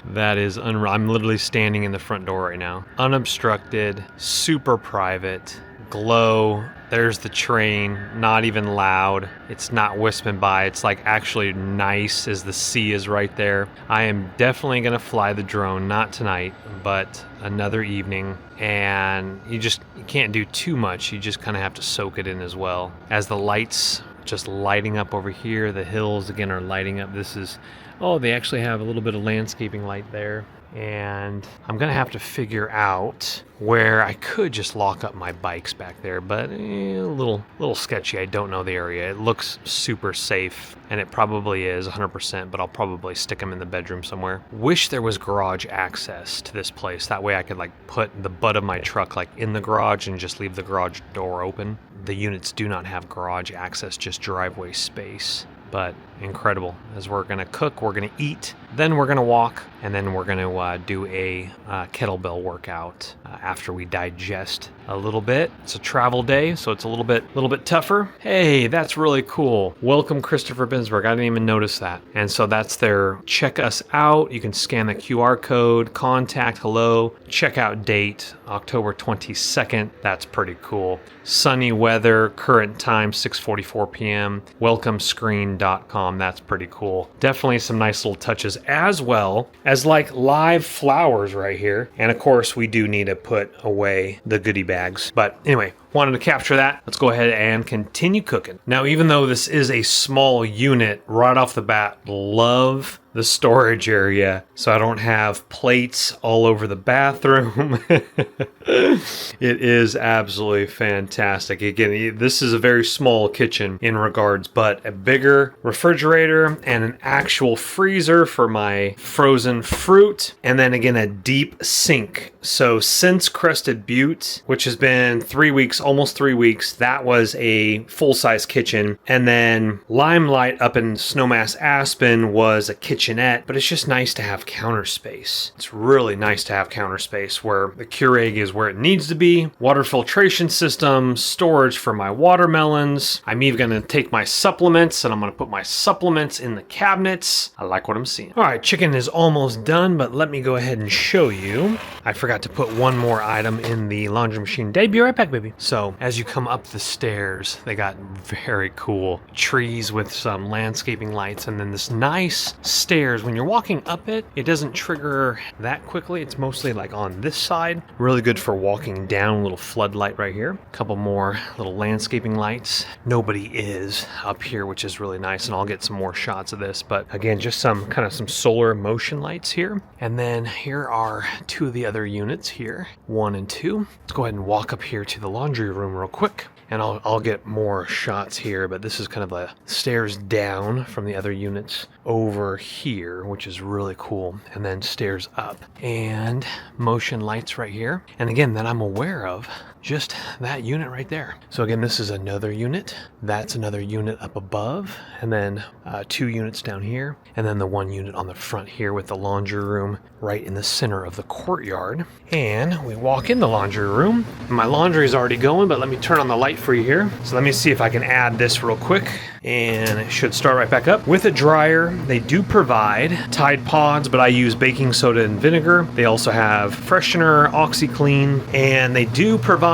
That is unreal. I'm literally standing in the front door right now. Unobstructed, super private, glow. There's the train, not even loud. It's not wisping by. It's like actually nice as the sea is right there. I am definitely gonna fly the drone, not tonight, but another evening. And you can't do too much. You just kind of have to soak it in as well. As the lights just lighting up over here, the hills again are lighting up. They actually have a little bit of landscaping light there. And I'm gonna have to figure out where I could just lock up my bikes back there, but a little sketchy. I don't know the area. It looks super safe, and it probably is 100%, but I'll probably stick them in the bedroom somewhere. Wish there was garage access to this place. That way I could like put the butt of my truck like in the garage and just leave the garage door open. The units do not have garage access, just driveway space. But incredible. As we're gonna cook, we're gonna eat, then we're gonna walk, and then we're gonna do a kettlebell workout after we digest a little bit. It's a travel day, so it's a little bit tougher. Hey, that's really cool. Welcome, Christopher Bensberg. I didn't even notice that. And so that's their check us out. You can scan the QR code, contact, hello, checkout date, October 22nd. That's pretty cool. Sunny weather, current time 6:44 p.m. Welcomescreen.com. That's pretty cool. Definitely some nice little touches, as well as like live flowers right here. And of course, we do need to put away the goodie bags. But anyway, wanted to capture that. Let's go ahead and continue cooking. Now, even though this is a small unit, right off the bat, love the storage area so I don't have plates all over the bathroom. It is absolutely fantastic. Again, this is a very small kitchen in regards, but a bigger refrigerator and an actual freezer for my frozen fruit, and then again a deep sink. So since Crested Butte, which has been 3 weeks, almost 3 weeks, that was a full-size kitchen, and then Limelight up in Snowmass Aspen was a kitchenette, but it's just nice to have counter space. It's really nice to have counter space where the Keurig is where it needs to be, water filtration system, storage for my watermelons. I'm even gonna take my supplements and I'm gonna put my supplements in the cabinets. I like what I'm seeing. All right, chicken is almost done, but let me go ahead and show you. I forgot to put one more item in the laundry machine. Dave, be right back, baby. So as you come up the stairs, they got very cool trees with some landscaping lights, and then this nice stairs. When you're walking up it, it doesn't trigger that quickly. It's mostly like on this side. Really good for walking down. Little floodlight right here. A couple more little landscaping lights. Nobody is up here, which is really nice, and I'll get some more shots of this. But again, just some solar motion lights here. And then here are 2 of the other units here, 1 and 2. Let's go ahead and walk up here to the laundry room real quick. And I'll get more shots here, but this is kind of a stairs down from the other units over here, which is really cool, and then stairs up and motion lights right here. And again, that I'm aware of, just that unit right there. So again, this is another unit. That's another unit up above, and then 2 units down here, and then the 1 unit on the front here with the laundry room right in the center of the courtyard. And we walk in the laundry room. My laundry is already going, but let me turn on the light for you here. So let me see if I can add this real quick, and it should start right back up. With a dryer, they do provide Tide Pods, but I use baking soda and vinegar. They also have freshener, OxyClean, and they do provide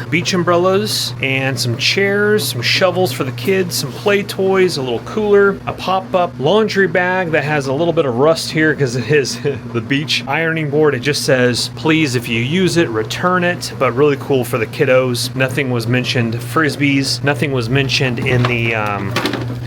beach umbrellas and some chairs, some shovels for the kids, some play toys, a little cooler, a pop-up laundry bag that has a little bit of rust here because it is the beach ironing board. It just says, please, if you use it, return it, but really cool for the kiddos. Nothing was mentioned frisbees. Nothing was mentioned in the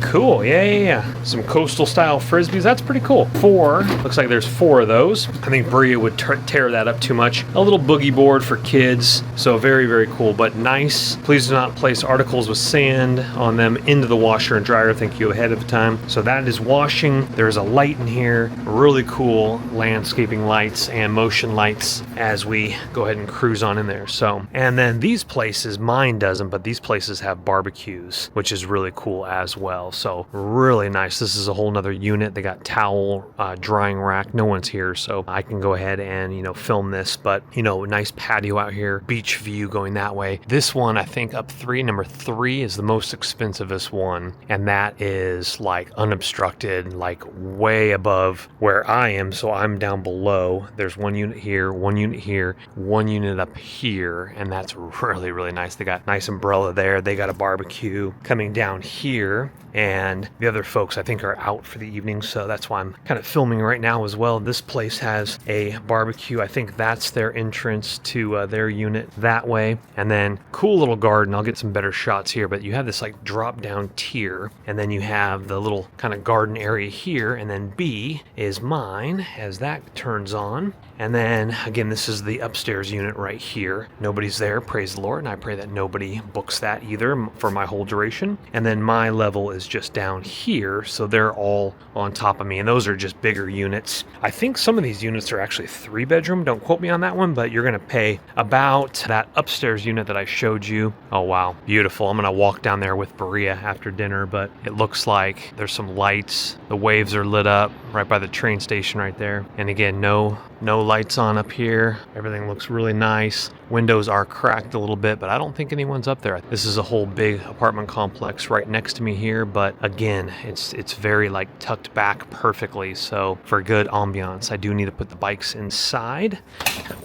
cool. Yeah. Some coastal style frisbees. That's pretty cool. 4. Looks like there's 4 of those. I think Berea would tear that up too much. A little boogie board for kids. So very, very cool, but nice. Please do not place articles with sand on them into the washer and dryer. Thank you ahead of time. So that is washing. There's a light in here. Really cool landscaping lights and motion lights as we go ahead and cruise on in there. So, and then these places, mine doesn't, but these places have barbecues, which is really cool as well. So really nice. This is a whole nother unit. They got towel drying rack. No one's here, so I can go ahead and, film this, but, nice patio out here, beach view going that way. This one, I think up 3, number 3 is the most expensivest one. And that is like unobstructed, like way above where I am. So I'm down below. There's 1 unit here, 1 unit here, 1 unit up here. And that's really, really nice. They got nice umbrella there. They got a barbecue coming down here. And the other folks, I think, are out for the evening, so that's why I'm kind of filming right now as well. This place has a barbecue. I think that's their entrance to their unit that way. And then cool little garden. I'll get some better shots here, but you have this like drop down tier, and then you have the little kind of garden area here, and then B is mine as that turns on. And then again, this is the upstairs unit right here. Nobody's there, praise the Lord, and I pray that nobody books that either for my whole duration. And then my level is just down here, so they're all on top of me, and those are just bigger units. I think some of these units are actually 3-bedroom. Don't quote me on that one, but you're gonna pay about that upstairs unit that I showed you. Oh wow, beautiful. I'm gonna walk down there with Berea after dinner, but it looks like there's some lights. The waves are lit up right by the train station right there. And again, no lights on up here. Everything looks really nice. Windows are cracked a little bit, but I don't think anyone's up there. This is a whole big apartment complex right next to me here, but again, it's very like tucked back perfectly. So for good ambiance, I do need to put the bikes inside.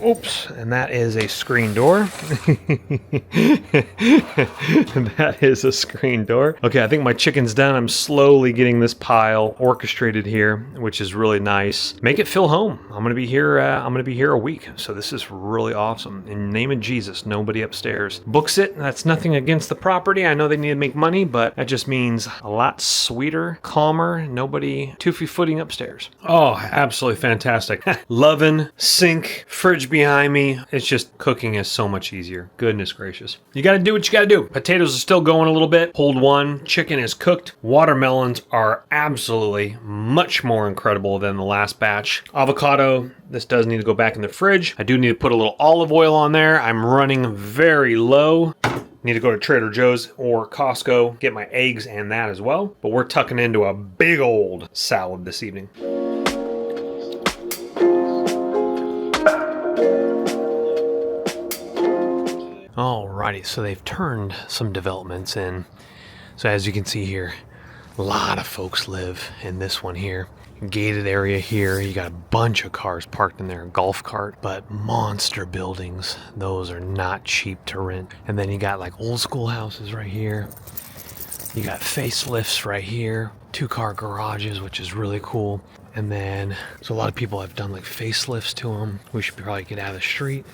Oops, and that is a screen door. That is a screen door. Okay, I think my chicken's done. I'm slowly getting this pile orchestrated here, which is really nice. Make it feel home. I'm gonna be here a week, so this is really awesome. In the name of Jesus, nobody upstairs books it. That's nothing against the property. I know they need to make money, but that just means a lot sweeter, calmer, nobody 2 feet footing upstairs. Oh, absolutely fantastic. Loving sink, fridge behind me. It's just cooking is so much easier. Goodness gracious. You got to do what you got to do. Potatoes are still going a little bit. Hold 1. Chicken is cooked. Watermelons are absolutely much more incredible than the last batch. Avocado, this does need to go back in the fridge. I do need to put a little olive oil on there. I'm running very low. Need to go to Trader Joe's or Costco, get my eggs and that as well. But we're tucking into a big old salad this evening. Alrighty, so they've turned some developments in. So as you can see here, a lot of folks live in this one here. Gated area here. You got a bunch of cars parked in there, a golf cart, but monster buildings. Those are not cheap to rent. And then you got like old school houses right here. You got facelifts right here. 2-car garages, which is really cool. And then, so a lot of people have done like facelifts to them. We should probably get out of the street.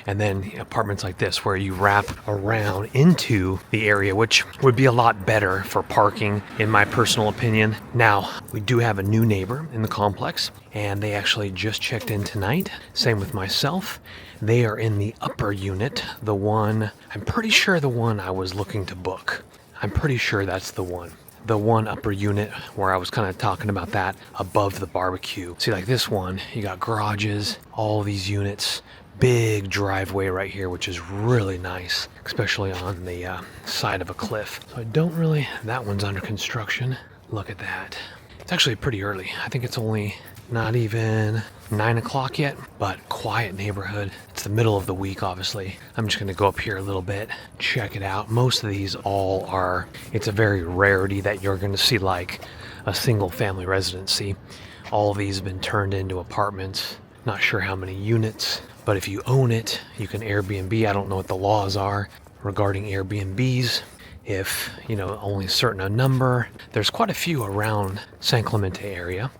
And then apartments like this where you wrap around into the area, which would be a lot better for parking, in my personal opinion. Now, we do have a new neighbor in the complex. and they actually just checked in tonight. Same with myself. They are in the upper unit, the one, I'm pretty sure the one I was looking to book. I'm pretty sure that's the one. The one upper unit where I was kind of talking about that above the barbecue. See, like this one, you got garages, all these units, big driveway right here, which is really nice, especially on the side of a cliff. So I don't really, that one's under construction. Look at that. It's actually pretty early. I think it's only not even 9 o'clock yet, but quiet neighborhood. It's the middle of the week, obviously. I'm just gonna go up here a little bit, check it out. Most of these all are, it's a very rarity that you're gonna see like a single family residency. All of these have been turned into apartments. Not sure how many units, but if you own it, you can Airbnb. I don't know what the laws are regarding Airbnbs. If, you know, only a certain number. There's quite a few around San Clemente area.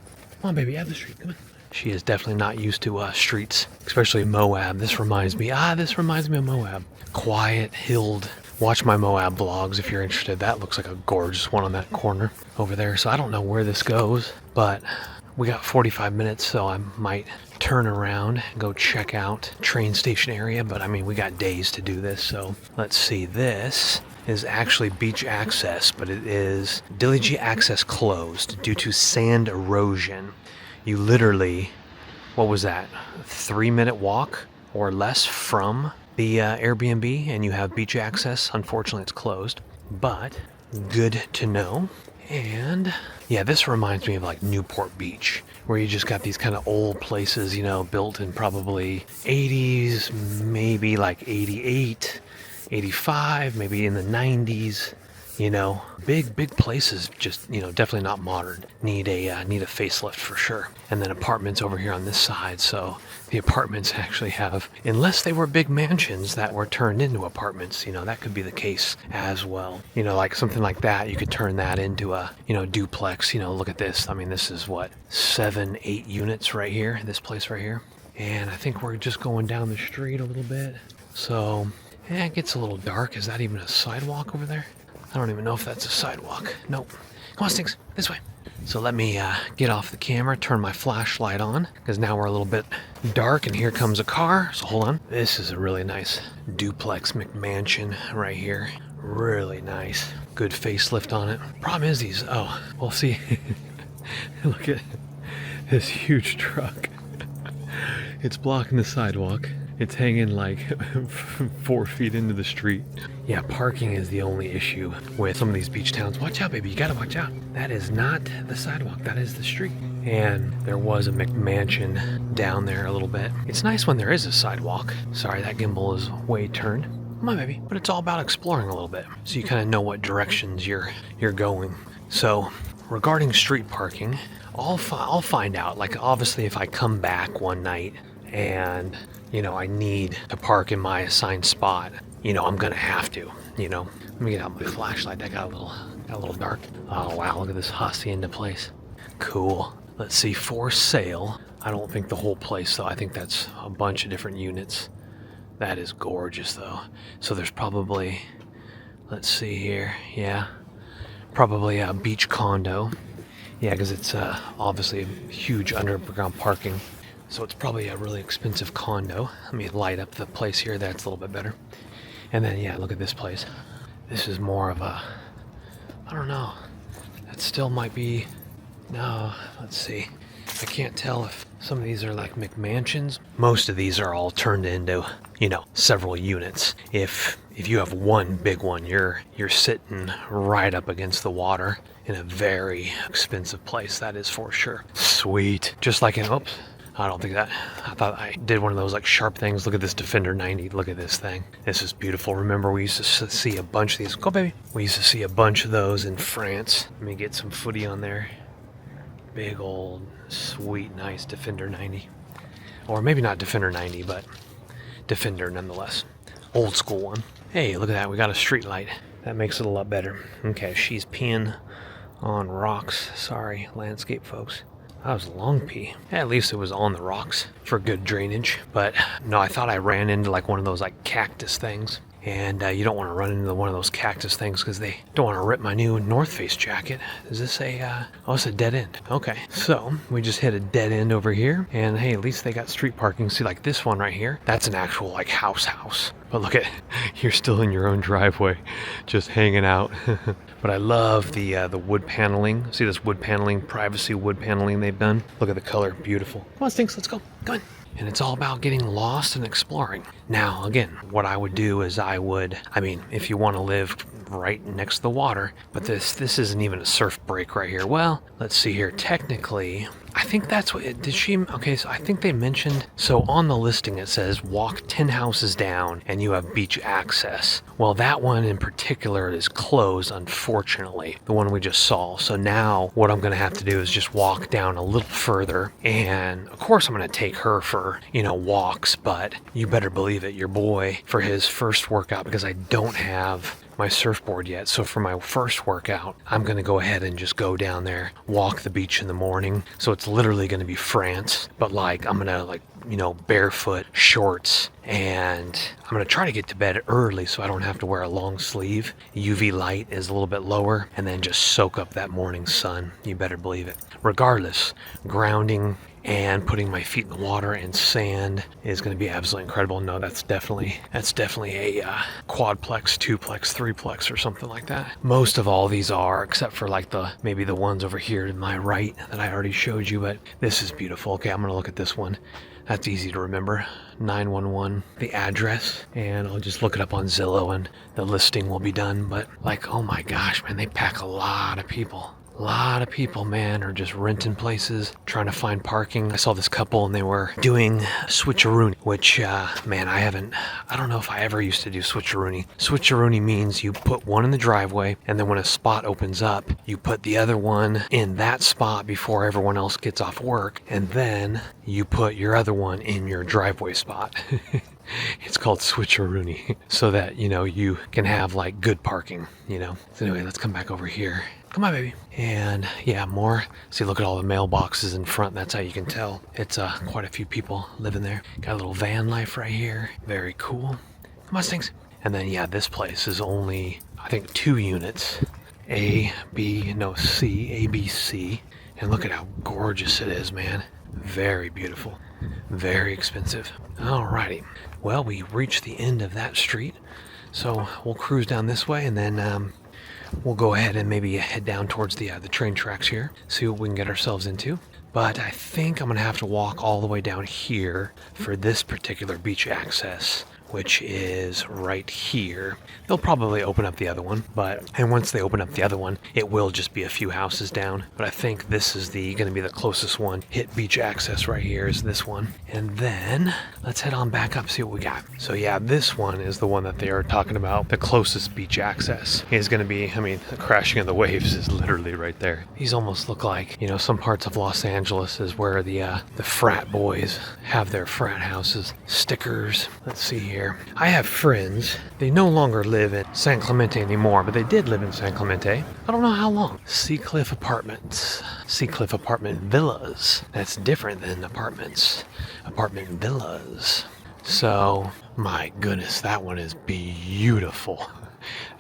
Come on, baby, out the street, come on. She is definitely not used to streets, especially Moab. This reminds me of Moab. Quiet, hilled. Watch my Moab vlogs if you're interested. That looks like a gorgeous one on that corner over there. So I don't know where this goes, but we got 45 minutes, so I might turn around and go check out train station area. But I mean, we got days to do this, so let's see. This is actually beach access, but it is Diligy access closed due to sand erosion. You literally, what was that, 3-minute walk or less from the Airbnb, and you have beach access. Unfortunately, it's closed, but good to know. And yeah, this reminds me of like Newport Beach, where you just got these kind of old places, you know, built in probably 80s, maybe like 88, 85, maybe in the 90s, you know, big places, just, you know, definitely not modern. Need a facelift for sure. And then apartments over here on this side. So the apartments actually have, unless they were big mansions that were turned into apartments, you know, that could be the case as well. You know, like something like that, you could turn that into a, you know, duplex. You know, look at this. I mean, this is what, 7, 8 units right here, this place right here. And I think we're just going down the street a little bit. So yeah, it gets a little dark. Is that even a sidewalk over there? I don't even know if that's a sidewalk. Nope. Come on, Stinks. This way. So let me get off the camera, turn my flashlight on, because now we're a little bit dark, and here comes a car. So hold on. This is a really nice duplex McMansion right here. Really nice. Good facelift on it. Problem is these, oh, well, see, look at this huge truck. It's blocking the sidewalk. It's hanging like 4 feet into the street. Yeah, parking is the only issue with some of these beach towns. Watch out, baby. You gotta watch out. That is not the sidewalk. That is the street. And there was a McMansion down there a little bit. It's nice when there is a sidewalk. Sorry, that gimbal is way turned. Come on, baby. But it's all about exploring a little bit, so you kind of know what directions you're going. So regarding street parking, I'll find out. Like, obviously, if I come back one night and, you know, I need to park in my assigned spot, you know, I'm gonna have to, you know. Let me get out my flashlight. That got a little dark. Oh wow, look at this hacienda place. Cool. Let's see, for sale. I don't think the whole place though. I think that's a bunch of different units. That is gorgeous though. So there's probably, let's see here, yeah, probably a beach condo. Yeah, because it's obviously huge underground parking. So it's probably a really expensive condo. Let me light up the place here. That's a little bit better. And then, yeah, look at this place. This is more of a, I don't know. That still might be, no, let's see. I can't tell if some of these are like McMansions. Most of these are all turned into, you know, several units. If you have one big one, you're sitting right up against the water in a very expensive place. That is for sure. Sweet. Just like in, oops. I don't think that, I thought I did one of those like sharp things. Look at this Defender 90. Look at this thing. This is beautiful. Remember, we used to see a bunch of these. Go, baby. We used to see a bunch of those in France. Let me get some footy on there. Big old, sweet, nice Defender 90. Or maybe not Defender 90, but Defender nonetheless. Old school one. Hey, look at that. We got a street light. That makes it a lot better. Okay, she's peeing on rocks. Sorry, landscape folks. That was a long pee. At least it was on the rocks for good drainage. But no, I thought I ran into like one of those like cactus things. And you don't want to run into one of those cactus things because they don't want to rip my new North Face jacket. Is this a, oh, it's a dead end. Okay, so we just hit a dead end over here. And hey, at least they got street parking. See, like this one right here, that's an actual like house. But look at, you're still in your own driveway, just hanging out. But I love the wood paneling. See this wood paneling, privacy wood paneling they've done? Look at the color, beautiful. Come on, Stinks, let's go, come on. And it's all about getting lost and exploring. Now, again, what I would do is I mean, if you want to live right next to the water, but this isn't even a surf break right here. Well, let's see here. Technically, I think that's what, okay, so I think they mentioned, so on the listing it says walk 10 houses down and you have beach access. Well, that one in particular is closed, unfortunately, the one we just saw. So now what I'm going to have to do is just walk down a little further. And of course I'm going to take her for, walks, but you better believe it, your boy, for his first workout, because I don't have my surfboard yet. So for my first workout, I'm going to go ahead and just go down there, walk the beach in the morning. So it's literally going to be France, but like I'm going to barefoot, shorts, and I'm going to try to get to bed early so I don't have to wear a long sleeve. UV light is a little bit lower, and then just soak up that morning sun. You better believe it. Regardless, grounding and putting my feet in the water and sand is going to be absolutely incredible. No, that's definitely a quadplex, twoplex, threeplex or something like that. Most of all these are, except for like maybe the ones over here to my right that I already showed you, but this is beautiful. Okay, I'm going to look at this one. That's easy to remember. 911, the address, and I'll just look it up on Zillow and the listing will be done. But like, oh my gosh, man, they pack a lot of people. A lot of people, man, are just renting places, trying to find parking. I saw this couple and they were doing switcheroony, which, man, I don't know if I ever used to do switcheroony. Switcheroony means you put one in the driveway, and then when a spot opens up, you put the other one in that spot before everyone else gets off work, and then you put your other one in your driveway spot. It's called switcheroony, so that, you can have like good parking, So anyway, let's come back over here. Come on, baby. And yeah, more. See, look at all the mailboxes in front. That's how you can tell it's quite a few people living there. Got a little van life right here. Very cool. Come on, Stinks. And then, yeah, this place is only, I think, 2 units. A, B, C. And look at how gorgeous it is, man. Very beautiful. Very expensive. Alrighty. Well, we reached the end of that street. So we'll cruise down this way, and then we'll go ahead and maybe head down towards the train tracks here, see what we can get ourselves into. But I think I'm going to have to walk all the way down here for this particular beach access, which is right here. They'll probably open up the other one, and once they open up the other one, it will just be a few houses down. But I think this is going to be the closest one. Hit beach access right here is this one. And then let's head on back up, see what we got. So yeah, this one is the one that they are talking about. The closest beach access is going to be, the crashing of the waves is literally right there. These almost look like, some parts of Los Angeles is where the frat boys have their frat houses. Stickers. Let's see here. I have friends. They no longer live in San Clemente anymore, but they did live in San Clemente. I don't know how long. Seacliff Apartments. Seacliff Apartment Villas. That's different than apartments. Apartment villas. So, my goodness, that one is beautiful.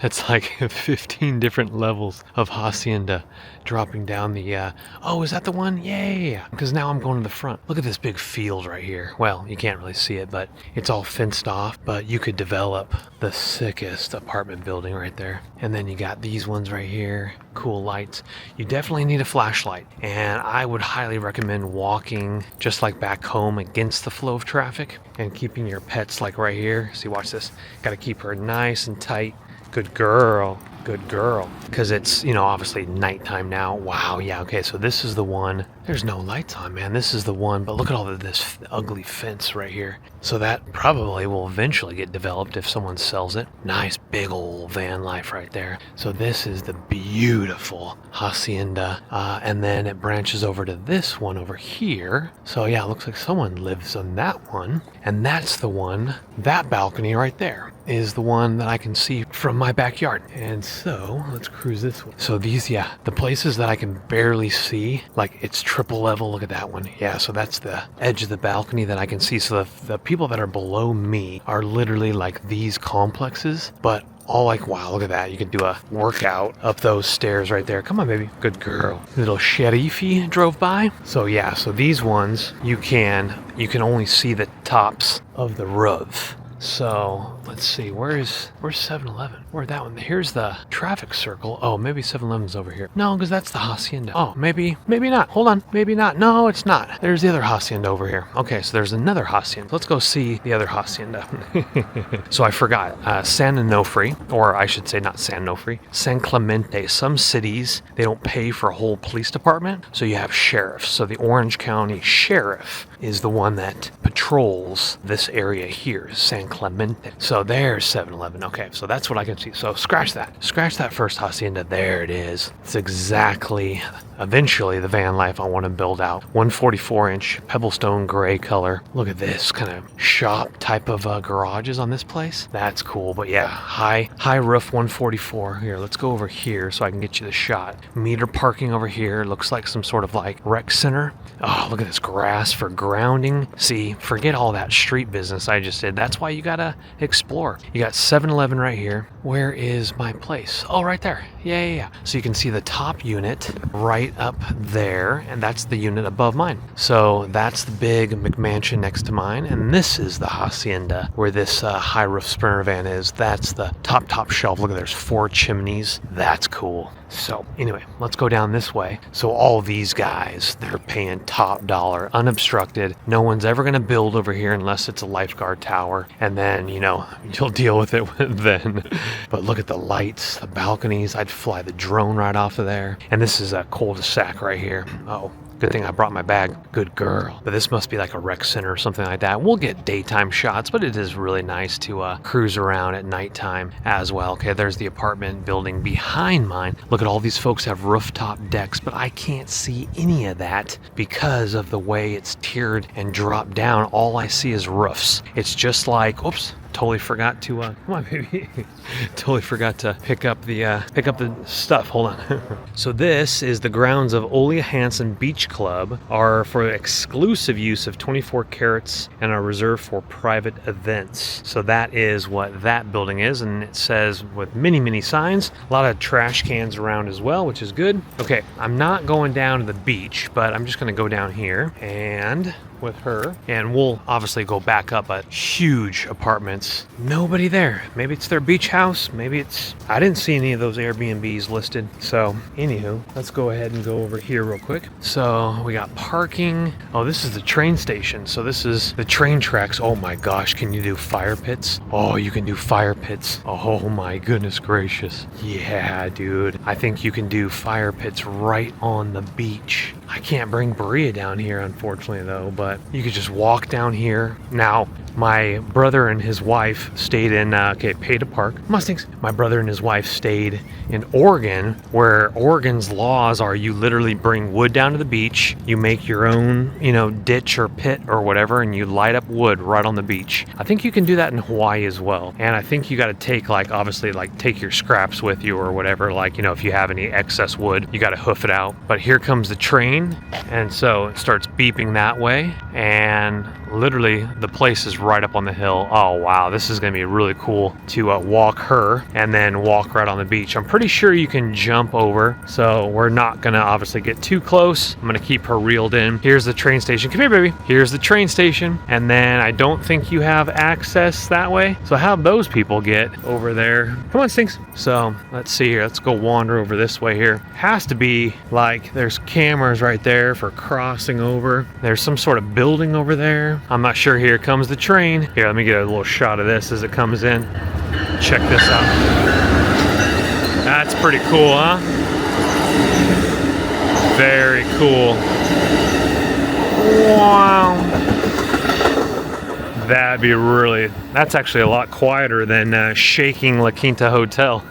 It's like 15 different levels of hacienda dropping down the, oh, is that the one? Yay! Because now I'm going to the front. Look at this big field right here. Well, you can't really see it, but it's all fenced off, but you could develop the sickest apartment building right there. And then you got these ones right here. Cool lights. You definitely need a flashlight, and I would highly recommend walking just like back home against the flow of traffic and keeping your pets like right here. See, watch this. Got to keep her nice and tight. Good girl. Good girl. Because it's, obviously nighttime now. Wow, yeah, okay, so this is the one. There's no lights on, man. This is the one, but look at all of this ugly fence right here. So that probably will eventually get developed if someone sells it. Nice big old van life right there. So this is the beautiful hacienda, and then it branches over to this one over here. So yeah, it looks like someone lives on that one, and that's the one, that balcony right there is the one that I can see from my backyard. And so let's cruise this one. So these, yeah, the places that I can barely see, like it's triple level. Look at that one. Yeah, so that's the edge of the balcony that I can see. So the people that are below me are literally like these complexes, but all like, wow, look at that. You can do a workout up those stairs right there. Come on, baby. Good girl. Little Sherifi drove by. So yeah, so these ones, you can only see the tops of the roof. So let's see, where's 7-Eleven? Where'd that one? Here's the traffic circle. Oh, maybe 7-Eleven's over here. No, because that's the hacienda. Oh, maybe not. Hold on, maybe not. No, it's not. There's the other hacienda over here. Okay, so there's another hacienda. Let's go see the other hacienda. So I forgot, San Onofre, or I should say not San Onofre, San Clemente. Some cities, they don't pay for a whole police department, so you have sheriffs. So the Orange County Sheriff is the one that patrols this area here, San Clemente. So there's 7-Eleven. Okay, so that's what I can see. So scratch that first hacienda. There it is. It's exactly, eventually, the van life I want to build out. 144-inch pebblestone gray color. Look at this kind of shop type of garages on this place. That's cool. But yeah, high roof 144. Here, let's go over here so I can get you the shot. Meter parking over here. Looks like some sort of like rec center. Oh, look at this grass for grounding. See, forget all that street business I just did. That's why you gotta explore. You got 7-Eleven right here. Where is my place? Oh, right there. Yeah. So you can see the top unit right up there, and that's the unit above mine. So that's the big McMansion next to mine, and this is the hacienda where this high roof Sprinter van is. That's the top shelf. Look, there's 4 chimneys. That's cool. So anyway, let's go down this way. So all these guys, they're paying top dollar, unobstructed. No one's ever going to build over here unless it's a lifeguard tower. And then, you'll deal with it then. But look at the lights, the balconies. I'd fly the drone right off of there. And this is a cul-de-sac right here. Oh, good thing I brought my bag. Good girl. But this must be like a rec center or something like that. We'll get daytime shots, but it is really nice to cruise around at nighttime as well. Okay, there's the apartment building behind mine. Look at all these folks have rooftop decks, but I can't see any of that because of the way it's tiered and dropped down. All I see is roofs. It's just like, oops. Totally forgot to come on, baby. Totally forgot to pick up the stuff. Hold on. So this is the grounds of Ole Hansen Beach Club, are for exclusive use of 24 carats and are reserved for private events. So that is what that building is, and it says with many signs. A lot of trash cans around as well, which is good. Okay, I'm not going down to the beach, but I'm just going to go down here and with her, and we'll obviously go back up at huge apartments. Nobody there. Maybe it's their beach house. Maybe it's, I didn't see any of those Airbnbs listed. So anywho, let's go ahead and go over here real quick. So we got parking. Oh, this is the train station. So this is the train tracks. Oh my gosh, can you do fire pits? Oh, you can do fire pits. Oh my goodness gracious. Yeah, dude. I think you can do fire pits right on the beach. I can't bring Berea down here, unfortunately, though, but you could just walk down here. Now, my brother and his wife stayed in, pay to park. Mustangs. My brother and his wife stayed in Oregon, where Oregon's laws are you literally bring wood down to the beach, you make your own, ditch or pit or whatever, and you light up wood right on the beach. I think you can do that in Hawaii as well. And I think you got to take, take your scraps with you or whatever. If you have any excess wood, you got to hoof it out. But here comes the train, and so it starts beeping that way, and literally the place is right up on the hill. Oh wow, this is gonna be really cool to walk her and then walk right on the beach. I'm pretty sure you can jump over, so we're not gonna obviously get too close. I'm gonna keep her reeled in. Here's the train station. Come here, baby. Here's the train station, and then I don't think you have access that way, so how'd those people get over there? Come on, Stinks. So let's see here. Let's go wander over this way here. Has to be like there's cameras right there for crossing over. There's some sort of building over there. I'm not sure. Here comes the train. Here, let me get a little shot of this as it comes in. Check this out. That's pretty cool, huh? Very cool. Wow. That's actually a lot quieter than shaking La Quinta Hotel.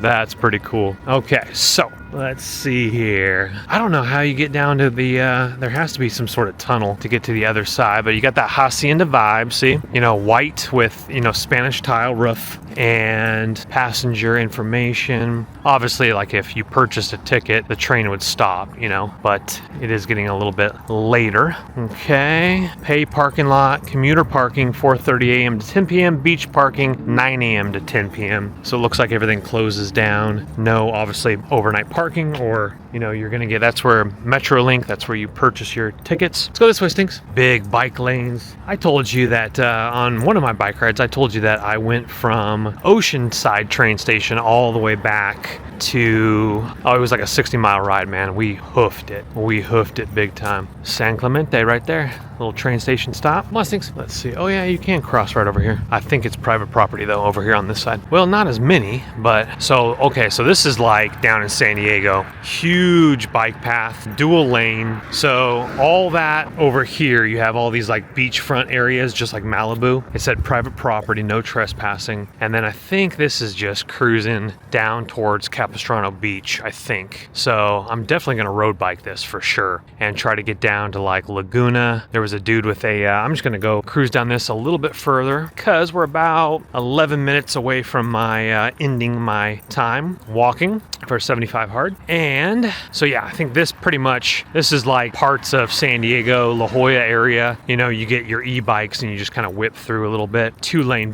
That's pretty cool. Okay, so Let's see here. I don't know how you get down to the, there has to be some sort of tunnel to get to the other side, but you got that hacienda vibe, see? You know, white with, you know, Spanish tile roof and passenger information. Obviously, like if you purchased a ticket, the train would stop, you know, but it is getting a little bit later. Okay, pay parking lot, commuter parking, 4:30 a.m. to 10 p.m., beach parking, 9 a.m. to 10 p.m. So it looks like everything closes down. No, obviously, overnight parking, or, you know, you're gonna get, that's where Metrolink, that's where you purchase your tickets. Let's go this way, Stinks. Big bike lanes. I told you that on one of my bike rides, I told you that I went from Oceanside train station all the way back to, oh, it was like a 60-mile ride, man. We hoofed it. We hoofed it big time. San Clemente right there. Little train station stop. Mustangs. Let's see. Oh yeah, you can cross right over here. I think it's private property though over here on this side. Well, not as many, but so, okay, so this is like down in San Diego. Huge bike path, dual lane. So all that over here, you have all these like beachfront areas, just like Malibu. It said private property, no trespassing. And then I think this is just cruising down towards Capistrano Beach, I think. So I'm definitely gonna road bike this for sure and try to get down to like Laguna. There was a dude with a, I'm just gonna go cruise down this a little bit further because we're about 11 minutes away from my ending my time walking for 75 hard. And so yeah, I think this pretty much, this is like parts of San Diego, La Jolla area. You know, you get your e-bikes and you just kind of whip through a little bit.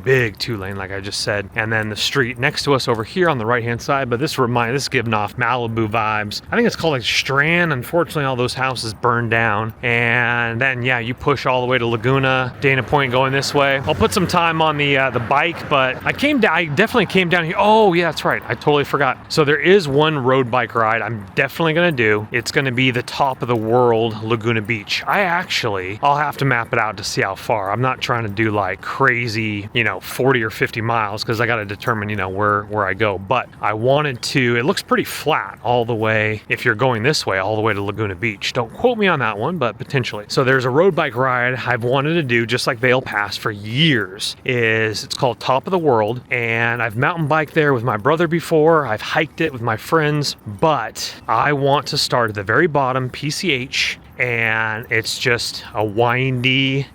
Big two lane, like I just said. And then the street next to us over here on the right hand side, but this is giving off Malibu vibes. I think it's called like Strand. Unfortunately, all those houses burned down. And then yeah, you push all the way to Laguna, Dana Point going this way. I'll put some time on the bike, but I definitely came down here. Oh yeah, that's right. I totally forgot. So there is one road bike ride I'm definitely gonna do. It's gonna be the top of the world, Laguna Beach. I'll have to map it out to see how far. I'm not trying to do like crazy, you know, 40 or 50 miles because I got to determine, you know, where I go. But I wanted to, it looks pretty flat all the way, if you're going this way, all the way to Laguna Beach. Don't quote me on that one, but potentially. So there's a road bike ride I've wanted to do, just like Vail Pass for years. It's called Top of the World, and I've mountain biked there with my brother before. I've hiked it with my friends, but I want to start at the very bottom, PCH, and it's just a windy,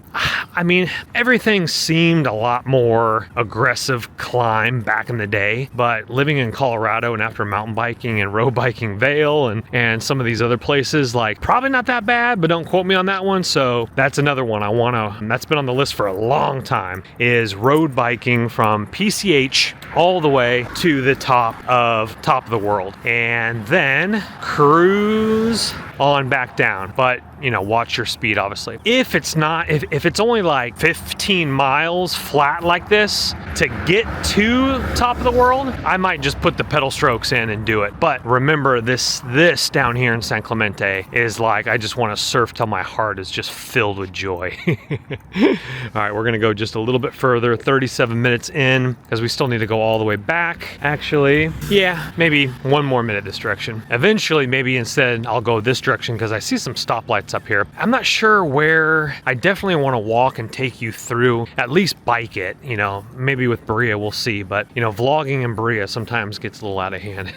I mean, everything seemed a lot more aggressive climb back in the day, but living in Colorado and after mountain biking and road biking Vail and some of these other places, like probably not that bad, but don't quote me on that one. So that's another one that's been on the list for a long time, is road biking from PCH all the way to the top of the world, and then cruise on back down. But you know, watch your speed, obviously. If it's only like 15 miles flat like this to get to top of the world, I might just put the pedal strokes in and do it. But remember, this down here in San Clemente is like, I just want to surf till my heart is just filled with joy. All right, we're gonna go just a little bit further, 37 minutes in, because we still need to go all the way back. Actually, yeah, maybe one more minute this direction. Eventually, maybe instead I'll go this direction because I see some stoplights up here. I'm not sure where. I definitely want to walk and take you through, at least bike it, you know, maybe with Berea, we'll see. But, you know, vlogging in Berea sometimes gets a little out of hand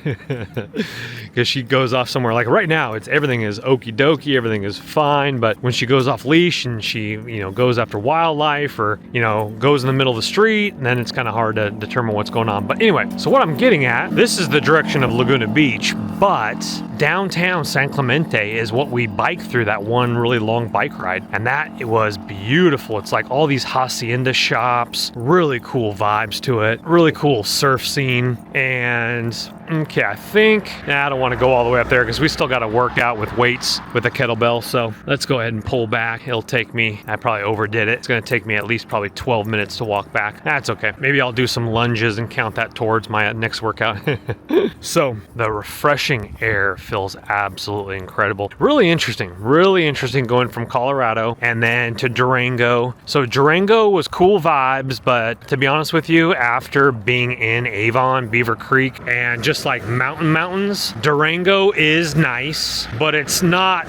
because she goes off somewhere. Like right now, everything is okie dokie, everything is fine. But when she goes off leash and she, you know, goes after wildlife or, you know, goes in the middle of the street, then it's kind of hard to determine what's going on. But anyway, so what I'm getting at, this is the direction of Laguna Beach, but downtown San Clemente is what we biked through that one really long bike ride, and that it was beautiful. It's like all these hacienda shops, really cool vibes to it, really cool surf scene. And okay, I think I don't want to go all the way up there because we still got to work out with weights with a kettlebell. So let's go ahead and pull back. It'll take me, I probably overdid it. It's going to take me at least probably 12 minutes to walk back. That's okay. Maybe I'll do some lunges and count that towards my next workout. So the refreshing air feels absolutely incredible. Really interesting going from Colorado and then to Durango. So Durango was cool vibes, but to be honest with you, after being in Avon, Beaver Creek, and just just like mountains. Durango is nice, but it's not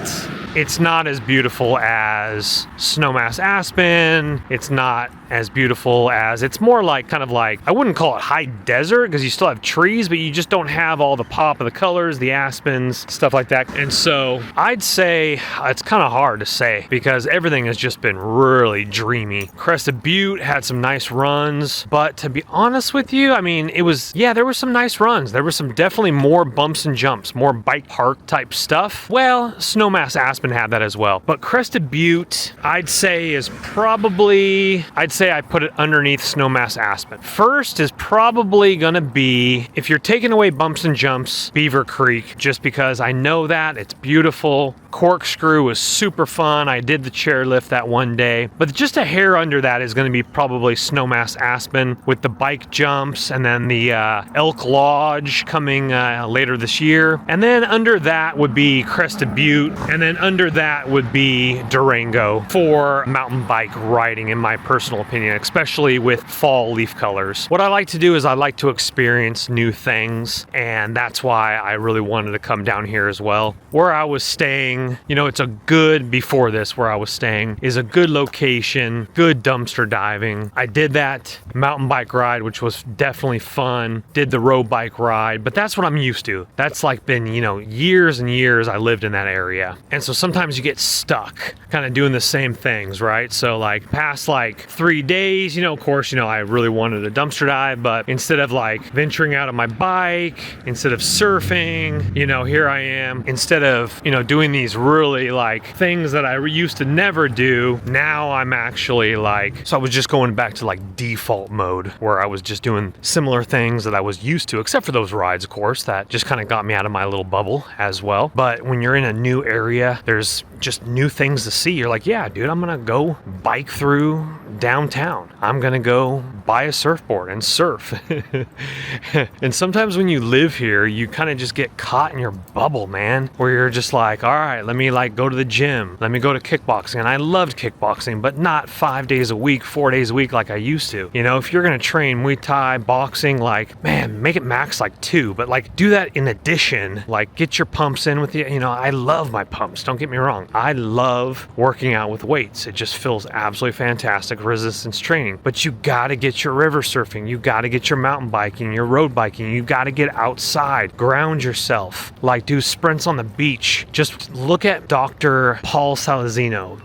as beautiful as Snowmass Aspen. It's not as beautiful as, it's more like kind of like, I wouldn't call it high desert because you still have trees, but you just don't have all the pop of the colors, the aspens, stuff like that. And so I'd say it's kind of hard to say because everything has just been really dreamy. Crested Butte had some nice runs, but to be honest with you, I mean, it was, yeah, there were some nice runs. There were some definitely more bumps and jumps, more bike park type stuff. Well, Snowmass Aspen had that as well. But Crested Butte, I'd say is probably, I'd say I put it underneath Snowmass Aspen. First is probably gonna be, if you're taking away bumps and jumps, Beaver Creek, just because I know that, it's beautiful. Corkscrew was super fun. I did the chairlift that one day, but just a hair under that is gonna be probably Snowmass Aspen with the bike jumps, and then the Elk Lodge coming later this year. And then under that would be Crested Butte, and then under that would be Durango for mountain bike riding, in my personal opinion, especially with fall leaf colors. What I like to do is I like to experience new things, and that's why I really wanted to come down here as well. Where I was staying, you know, it's a good, before this, where I was staying is a good location, good dumpster diving. I did that mountain bike ride, which was definitely fun. Did the road bike ride, but that's what I'm used to. That's like been, you know, years and years I lived in that area. And so sometimes you get stuck kind of doing the same things, right? So like past like 3 days, you know, of course, you know, I really wanted a dumpster dive, but instead of like venturing out on my bike, instead of surfing, you know, here I am, instead of, you know, doing these really like things that I used to never do, now I'm actually like, so I was just going back to like default mode where I was just doing similar things that I was used to, except for those rides, of course, that just kind of got me out of my little bubble as well. But when you're in a new area, there's just new things to see. You're like, yeah, dude, I'm gonna go bike through downtown. I'm gonna go buy a surfboard and surf. And sometimes when you live here, you kind of just get caught in your bubble, man, where you're just like, all right, let me like go to the gym. Let me go to kickboxing. And I loved kickboxing, but not 5 days a week, 4 days a week like I used to. You know, if you're gonna train Muay Thai, boxing, like, man, make it max like 2, but like do that in addition, like get your pumps in with you know, I love my pumps, don't get me wrong. I love working out with weights. It just feels absolutely fantastic, resistance training. But you gotta get your river surfing, you gotta get your mountain biking, your road biking, you gotta get outside, ground yourself, like do sprints on the beach. Just look at Dr. Paul Salazino,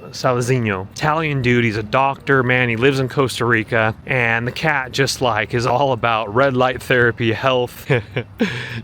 Italian dude. He's a doctor, man. He lives in Costa Rica, and the cat just like is all about red light therapy, health,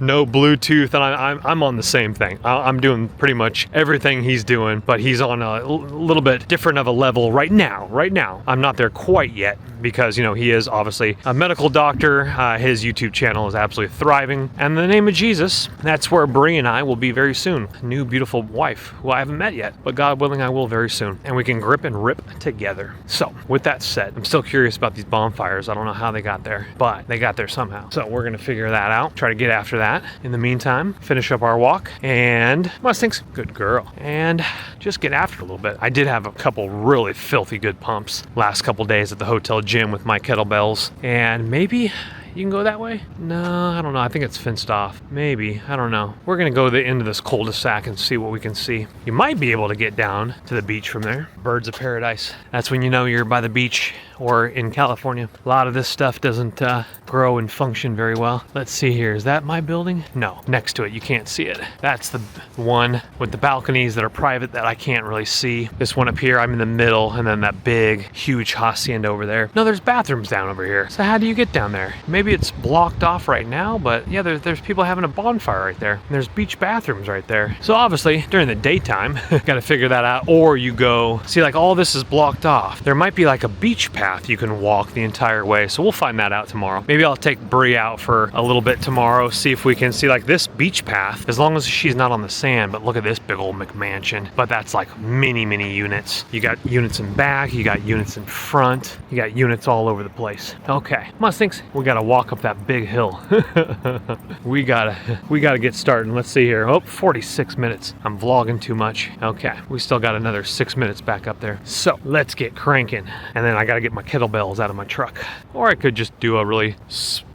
no Bluetooth, and I'm on the same thing. I'm doing pretty much everything he's doing, but he's on a little bit different of a level right now. I'm not there quite yet because, you know, he is obviously a medical doctor. His YouTube channel is absolutely thriving. And in the name of Jesus, that's where Berea and I will be very soon. New beautiful wife who I haven't met yet, but God willing, I will very soon. And we can grip and rip together. So with that said, I'm still curious about these bonfires. I don't know how they got there, but they got there somehow. So we're gonna figure that out, try to get after that. In the meantime, finish up our walk, and Mustangs, good girl, and just get after it a little bit. I did have a couple really filthy good pumps last couple days at the hotel gym with my kettlebells, and maybe you can go that way? No, I don't know. I think it's fenced off. Maybe. I don't know. We're going to go to the end of this cul-de-sac and see what we can see. You might be able to get down to the beach from there. Birds of paradise. That's when you know you're by the beach or in California. A lot of this stuff doesn't grow and function very well. Let's see here. Is that my building? No. Next to it, you can't see it. That's the one with the balconies that are private that I can't really see. This one up here, I'm in the middle, and then that big, huge hacienda over there. No, there's bathrooms down over here. So how do you get down there? Maybe it's blocked off right now, but yeah, there's people having a bonfire right there. And there's beach bathrooms right there. So obviously, during the daytime, got to figure that out. Or you go, see, like all this is blocked off. There might be like a beach path you can walk the entire way. So we'll find that out tomorrow. Maybe I'll take Berea out for a little bit tomorrow, see if we can see like this beach path, as long as she's not on the sand. But look at this big old McMansion. But that's like many units. You got units in back, you got units in front, you got units all over the place. Okay, Mustangs, we gotta walk up that big hill. we gotta get started. Let's see here. Oh, 46 minutes. I'm vlogging too much. Okay, we still got another 6 minutes back up there. So let's get cranking. And then I gotta get my kettlebells out of my truck. Or I could just do a really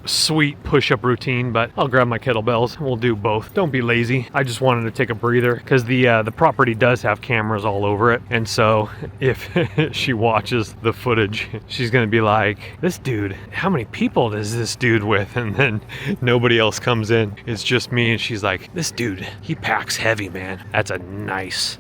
sweet push-up routine, but I'll grab my kettlebells and we'll do both. Don't be lazy. I just wanted to take a breather because the property does have cameras all over it, and so if she watches the footage, she's gonna be like, this dude, how many people does this dude with? And then nobody else comes in. It's just me, and she's like, this dude, he packs heavy, man. That's a nice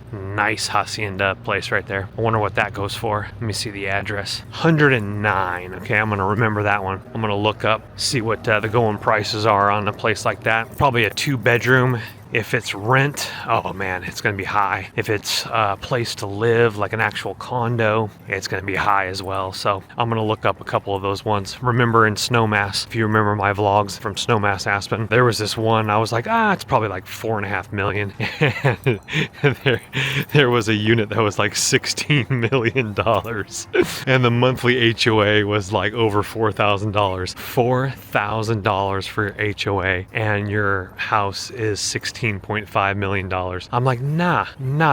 hacienda place right there. I wonder what that goes for. Let me see the address. 109. Okay, I'm gonna remember that one. I'm gonna look up, see what the going prices are on a place like that. Probably a 2-bedroom. If it's rent, oh man, it's gonna be high. If it's a place to live, like an actual condo, it's gonna be high as well. So I'm gonna look up a couple of those ones. Remember in Snowmass, if you remember my vlogs from Snowmass Aspen, there was this one, I was like, it's probably like 4.5 million. And there was a unit that was like $16 million. And the monthly HOA was like over $4,000. $4,000 for HOA, and your house is $16.5 million. I'm like, nah,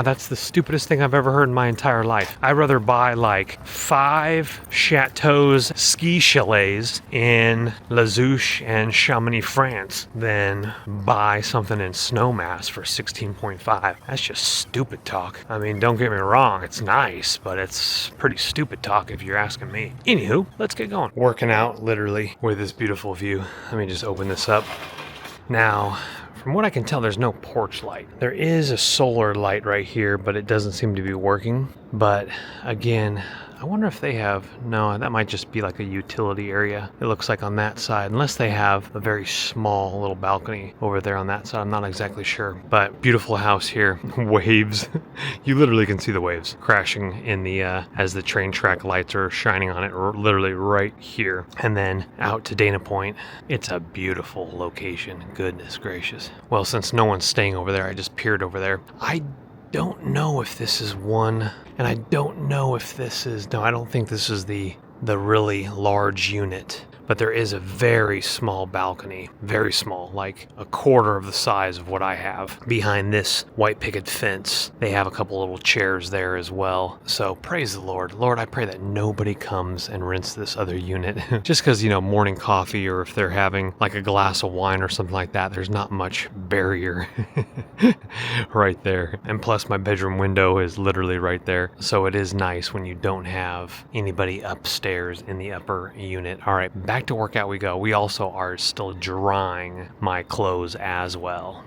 that's the stupidest thing I've ever heard in my entire life. I'd rather buy like 5 chateaus, ski chalets in La Zouche and Chamonix, France, than buy something in Snowmass for 16.5. That's just stupid talk. I mean, don't get me wrong, it's nice, but it's pretty stupid talk if you're asking me. Anywho, let's get going. Working out literally with this beautiful view. Let me just open this up. Now, from what I can tell, there's no porch light. There is a solar light right here, but it doesn't seem to be working. But again, I wonder if they have, no, that might just be like a utility area. It looks like on that side, unless they have a very small little balcony over there on that side. I'm not exactly sure, but beautiful house here. Waves. You literally can see the waves crashing in the, as the train track lights are shining on it, literally right here. And then out to Dana Point. It's a beautiful location. Goodness gracious. Well, since no one's staying over there, I just peered over there. I don't know if this is one, and I don't know if this is, no, I don't think this is the really large unit. But there is a very small balcony, very small, like a quarter of the size of what I have. Behind this white picket fence, they have a couple little chairs there as well. So praise the Lord. Lord, I pray that nobody comes and rents this other unit. Just because, morning coffee, or if they're having like a glass of wine or something like that, there's not much barrier right there. And plus my bedroom window is literally right there. So it is nice when you don't have anybody upstairs in the upper unit. All right, back to workout we go. We also are still drying my clothes as well.